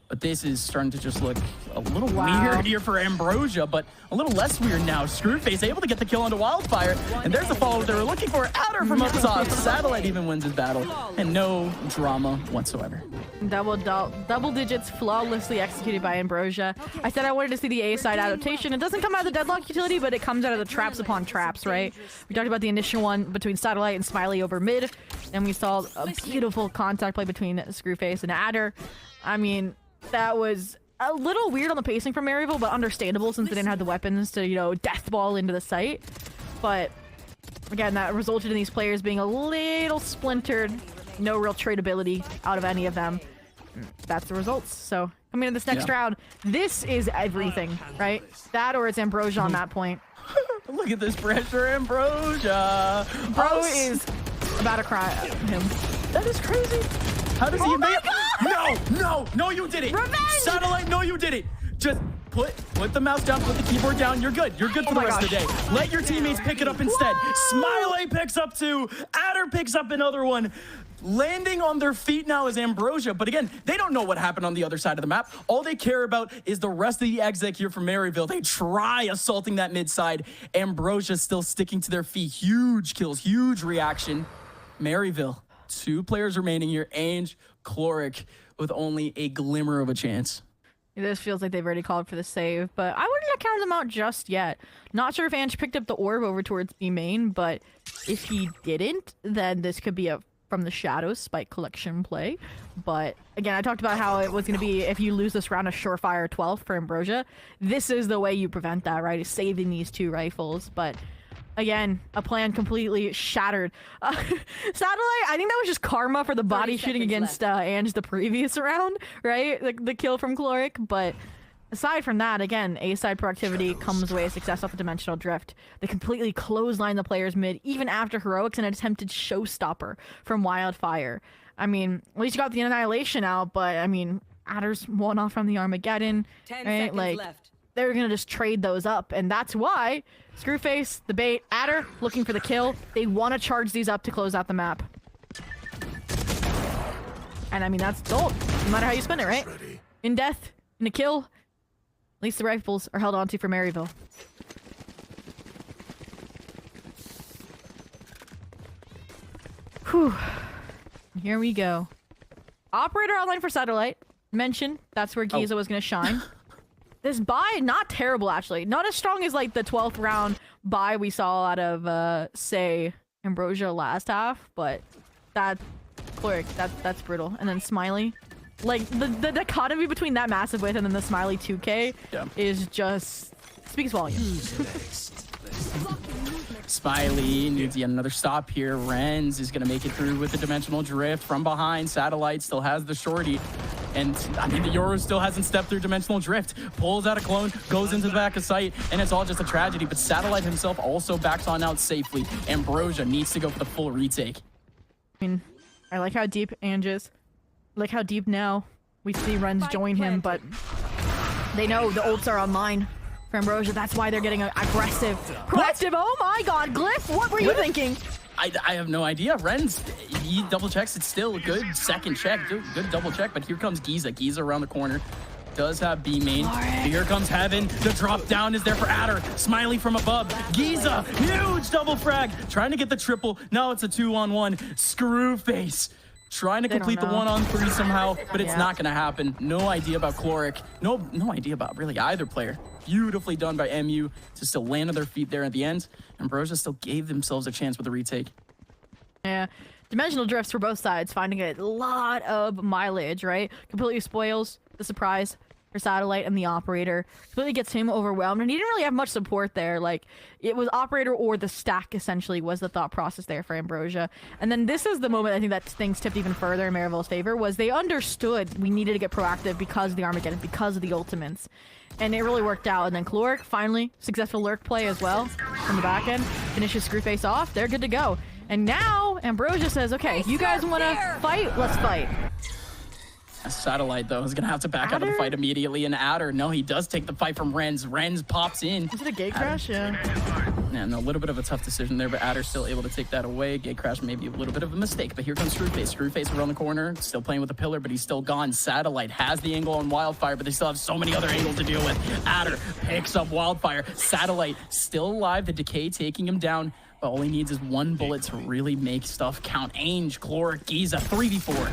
But this is starting to just look a little weird here for Ambrosia, but a little less weird now. Screwface able to get the kill onto Wildfire, and there's the follow they were looking for. Adder from up top. Satellite even wins his battle, and no drama whatsoever. Double digits flawlessly executed by Ambrosia. I said I wanted to see the A side adaptation. It doesn't come out of the Deadlock utility, but it comes out of the traps upon traps, right? We talked about the initial one between Satellite and Smiley over mid, and we saw a beautiful contact play between Screwface and Adder. I mean, that was a little weird on the pacing from Maryville, but understandable since they didn't have the weapons to, you know, death ball into the site. But again, that resulted in these players being a little splintered. No real tradability out of any of them. That's the results. So coming into this next round, this is everything, right? That or it's Ambrosia on that point. Look at this pressure, Ambrosia. Bro is about to cry at him. That is crazy. How does he make it? No, you did it. Revenge! Satellite, no, you did it. Just put the mouse down, put the keyboard down. You're good. You're good for the rest of the day. Let your teammates pick it up instead. Smiley picks up 2. Adder picks up another one. Landing on their feet now is Ambrosia, but again, they don't know what happened on the other side of the map. All they care about is the rest of the exec here from Maryville. They try assaulting that mid side. Ambrosia still sticking to their feet. Huge kills, huge reaction. Maryville, 2 players remaining here. Ange, Chloric with only a glimmer of a chance. This feels like they've already called for the save, but I wouldn't count them out just yet. Not sure if Ange picked up the orb over towards B main, but if he didn't, then this could be a from the shadows spike collection play. But again, I talked about how it was going to be, if you lose this round, a surefire 12 for Ambrosia. This is the way you prevent that, right? Is saving these 2 rifles. But again, a plan completely shattered. Satellite, I think that was just karma for the body shooting against Ange the previous round, right? The kill from Chloric. But aside from that, again, A-side productivity comes away success off the Dimensional Drift. They completely clothesline the players mid, even after heroics and an attempted showstopper from Wildfire. I mean, at least you got the Annihilation out, but I mean, Adder's one off from the Armageddon. 10 right? seconds Like, left. they're gonna just trade those up, and that's why Screwface, the bait, Adder looking for the kill. They want to charge these up to close out the map. And I mean, that's gold, no matter how you spin it, right? In death, in a kill, at least the rifles are held onto for Maryville. Whew. Here we go. Operator online for Satellite. Mentioned that's where Giza was going to shine. This buy, not terrible, actually. Not as strong as, like, the 12th round buy we saw out of, say, Ambrosia last half, but that... Cleric, that's brutal. And then Smiley. Like, the dichotomy between that massive width and then the Smiley 2K is just... speaks volumes. Smiley needs yet another stop here. Renz is going to make it through with the Dimensional Drift from behind. Satellite still has the shorty. And, I mean, the Euro still hasn't stepped through Dimensional Drift. Pulls out a clone, goes into the back of sight, and it's all just a tragedy. But Satellite himself also backs on out safely. Ambrosia needs to go for the full retake. I mean, I like how deep Ange is. I like how deep now we see Renz join him, but they know the ults are online for Ambrosia. That's why they're getting aggressive. Proactive. Oh my god, Glyph, what were you thinking? I have no idea. Renz, he double checks. It's still a good second check. Good double check, but here comes Giza. Giza around the corner. Does have B main. Here comes Heaven. The drop down is there for Adder. Smiley from above. Giza, huge double frag. Trying to get the triple. Now it's a 2-on-1. Screwface. Trying to complete the 1-on-3 somehow, but it's not going to happen. No idea about Chloric. No idea about really either player. Beautifully done by MU to still land on their feet there at the end. Ambrosia still gave themselves a chance with the retake. Yeah. Dimensional drifts for both sides, finding a lot of mileage, right? Completely spoils the surprise for Satellite and the Operator. Completely gets him overwhelmed, and he didn't really have much support there. Like, it was Operator or the stack, essentially, was the thought process there for Ambrosia. And then this is the moment I think that things tipped even further in Maryville's favor, was they understood we needed to get proactive because of the Armageddon, because of the ultimates. And it really worked out. And then Chloric, finally, successful lurk play as well from the back end. Finishes Screwface off. They're good to go. And now Ambrosia says, okay, you guys want to fight? Let's fight. Satellite, though, is going to have to back out of the fight immediately. And Adder, no, he does take the fight from Renz. Renz pops in. Is it a gate crash? Yeah. And a little bit of a tough decision there, but Adder's still able to take that away. Gate crash may be a little bit of a mistake, but here comes Screwface. Screwface around the corner, still playing with the pillar, but he's still gone. Satellite has the angle on Wildfire, but they still have so many other angles to deal with. Adder picks up Wildfire. Satellite still alive, the decay taking him down, but all he needs is one bullet to really make stuff count. Ainge, Chloric, Giza, 3v4.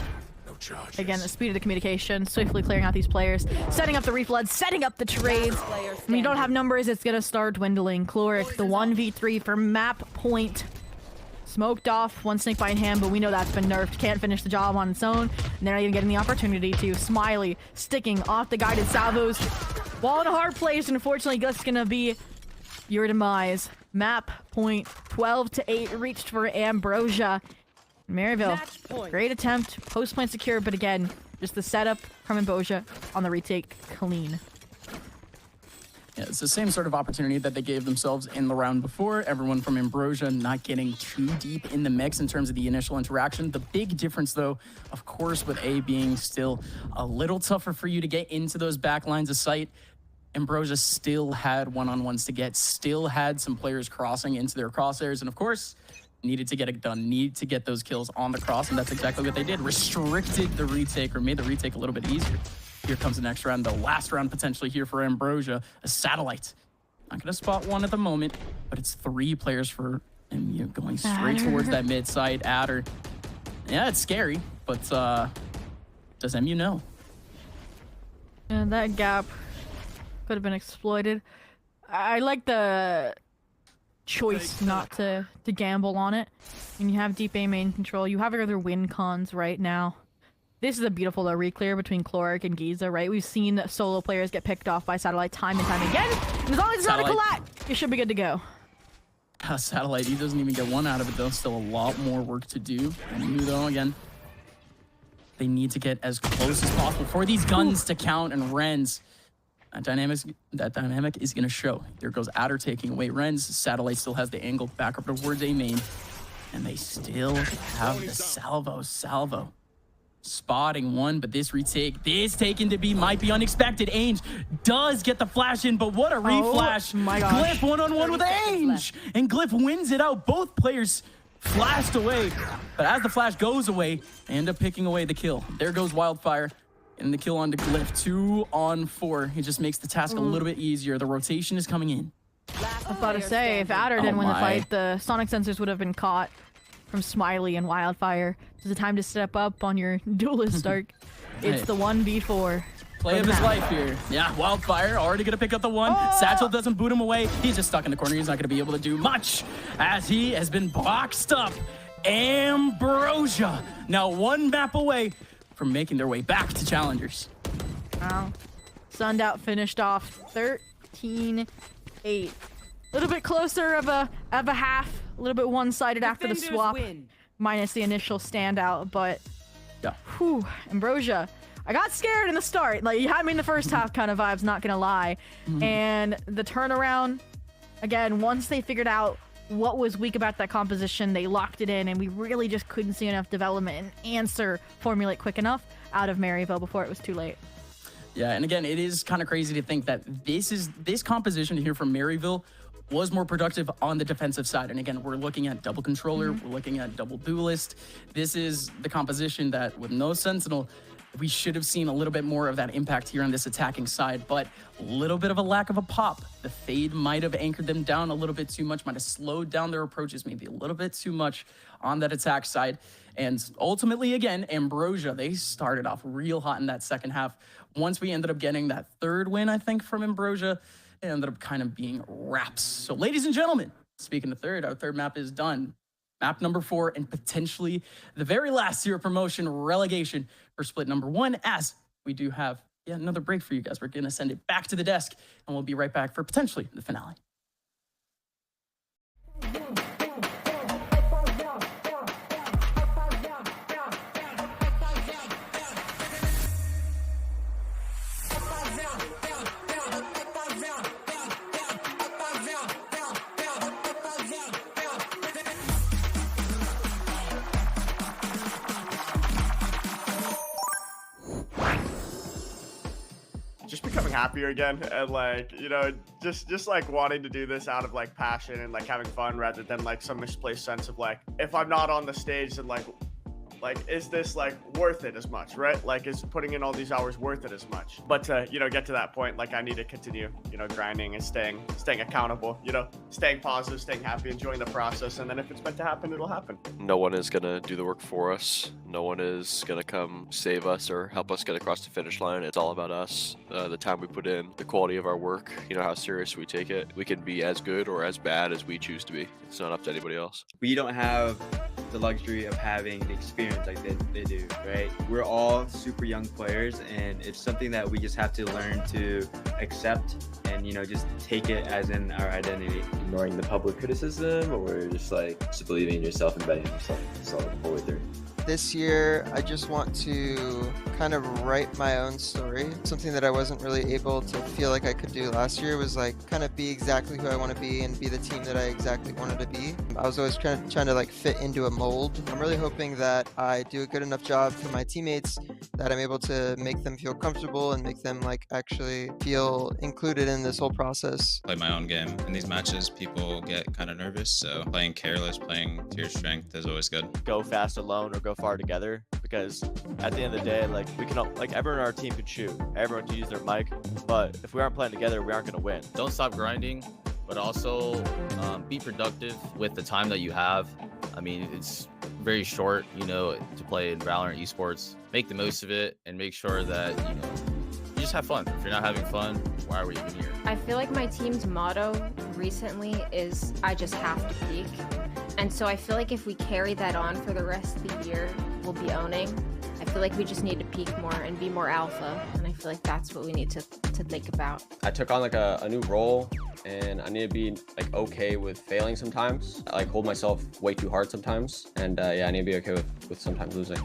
Again, the speed of the communication, swiftly clearing out these players, setting up the refloods, setting up the trades. When you don't have numbers, it's going to start dwindling. Chloric, the 1v3 for map point. Smoked off, one snake bite in hand, but we know that's been nerfed. Can't finish the job on its own. And they're not even getting the opportunity to. Smiley sticking off the guided salvos. While in a hard place, and unfortunately, that's going to be your demise. Map point 12-8 reached for Ambrosia. Maryville, great attempt, post plant secure, but again, just the setup from Ambrosia on the retake clean. Yeah, it's the same sort of opportunity that they gave themselves in the round before. Everyone from Ambrosia not getting too deep in the mix in terms of the initial interaction. The big difference, though, of course, with A being still a little tougher for you to get into those back lines of sight, Ambrosia still had one-on-ones to get, still had some players crossing into their crosshairs, and of course, needed to get it done, need to get those kills on the cross, and that's exactly what they did. Restricted the retake, or made the retake a little bit easier. Here comes the next round, the last round potentially here for Ambrosia. A Satellite. Not going to spot one at the moment, but it's 3 players for MU going straight towards that mid side. Adder. Yeah, it's scary, but does MU know? And that gap could have been exploited. I like the choice not to gamble on it. And you have deep A main control. You have your other win cons right now. This is a beautiful re-clear between Chloric and Giza, right? We've seen solo players get picked off by Satellite time and time again. And as long as it's not a collat, you should be good to go. Satellite, he doesn't even get one out of it, though. Still a lot more work to do. And MU, though, again, they need to get as close as possible for these guns to count. And Renz, that dynamic is going to show. There goes Adder taking away Renz. Satellite still has the angle back up towards A main. And they still have the salvo. Spotting one, but this retake, this taken to be, might be unexpected. Ainge does get the flash in, but what a reflash. Oh my gosh. Glyph one-on-one with Ainge. And Glyph wins it out. Both players flashed away. But as the flash goes away, they end up picking away the kill. There goes Wildfire. And the kill onto Glyph, 2-on-4. It just makes the task a little bit easier. The rotation is coming in. I was about to say, if Adder didn't win the fight, the sonic sensors would have been caught from Smiley and Wildfire. It's the time to step up on your duelist arc. It's the 1v4. Play of his life here. Yeah, Wildfire already going to pick up the one. Satchel doesn't boot him away. He's just stuck in the corner. He's not going to be able to do much as he has been boxed up. Ambrosia now one map away from making their way back to Challengers. Wow. Sundout finished off 13-8. A little bit closer of a half. A little bit one-sided after the swap. Minus the initial standout, but yeah. Whew, Ambrosia. I got scared in the start. Like, you had me in the first half kind of vibes, not gonna lie. And the turnaround, again, once they figured out what was weak about that composition, they locked it in, and we really just couldn't see enough development and answer formulate quick enough out of Maryville before it was too late. Yeah, and again, it is kind of crazy to think that this composition here from Maryville was more productive on the defensive side. And again, we're looking at double controller, we're looking at double duelist. This is the composition that with no Sentinel, we should have seen a little bit more of that impact here on this attacking side, but a little bit of a lack of a pop. The fade might have anchored them down a little bit too much, might have slowed down their approaches maybe a little bit too much on that attack side. And ultimately, again, Ambrosia, they started off real hot in that second half. Once we ended up getting that third win, I think, from Ambrosia, it ended up kind of being wraps. So ladies and gentlemen, speaking of third, our third map is done. Map number 4 and potentially the very last year of promotion relegation for split number 1, as we do have another break for you guys. We're going to send it back to the desk and we'll be right back for potentially the finale. Just becoming happier again, and like, you know, just like wanting to do this out of like passion and like having fun rather than like some misplaced sense of like, if I'm not on the stage, then like is this like worth it as much, right? Like, is putting in all these hours worth it as much? But to, you know, get to that point, like I need to continue, you know, grinding and staying accountable, you know, staying positive, staying happy, enjoying the process. And then if it's meant to happen, it'll happen. No one is going to do the work for us. No one is going to come save us or help us get across the finish line. It's all about us, the time we put in, the quality of our work, you know, how serious we take it. We can be as good or as bad as we choose to be. It's not up to anybody else. We don't have the luxury of having the experience like they do, right? We're all super young players, and it's something that we just have to learn to accept and, you know, just take it as in our identity. Ignoring the public criticism, or just believing in yourself and betting on yourself all the way through. This year, I just want to kind of write my own story. Something that I wasn't really able to feel like I could do last year was like kind of be exactly who I want to be and be the team that I exactly wanted to be. I was always trying to like fit into a mold. I'm really hoping that I do a good enough job for my teammates, that I'm able to make them feel comfortable and make them like actually feel included in this whole process. Play my own game. In these matches, people get kind of nervous, so playing careless, playing to your strength is always good. Go fast alone or go far together, because at the end of the day, like, we can all, like, everyone on our team can shoot, everyone can use their mic, but if we aren't playing together, we aren't going to win. Don't stop grinding, but also be productive with the time that you have. I mean, it's very short, you know, to play in Valorant Esports. Make the most of it and make sure that, you know, you just have fun. If you're not having fun, why are we even here? I feel like my team's motto recently is I just have to peak. And so I feel like if we carry that on for the rest of the year, we'll be owning. I feel like we just need to peak more and be more alpha. And I feel like that's what we need to think about. I took on like a new role, and I need to be like okay with failing sometimes. I like hold myself way too hard sometimes. And yeah, I need to be okay with sometimes losing.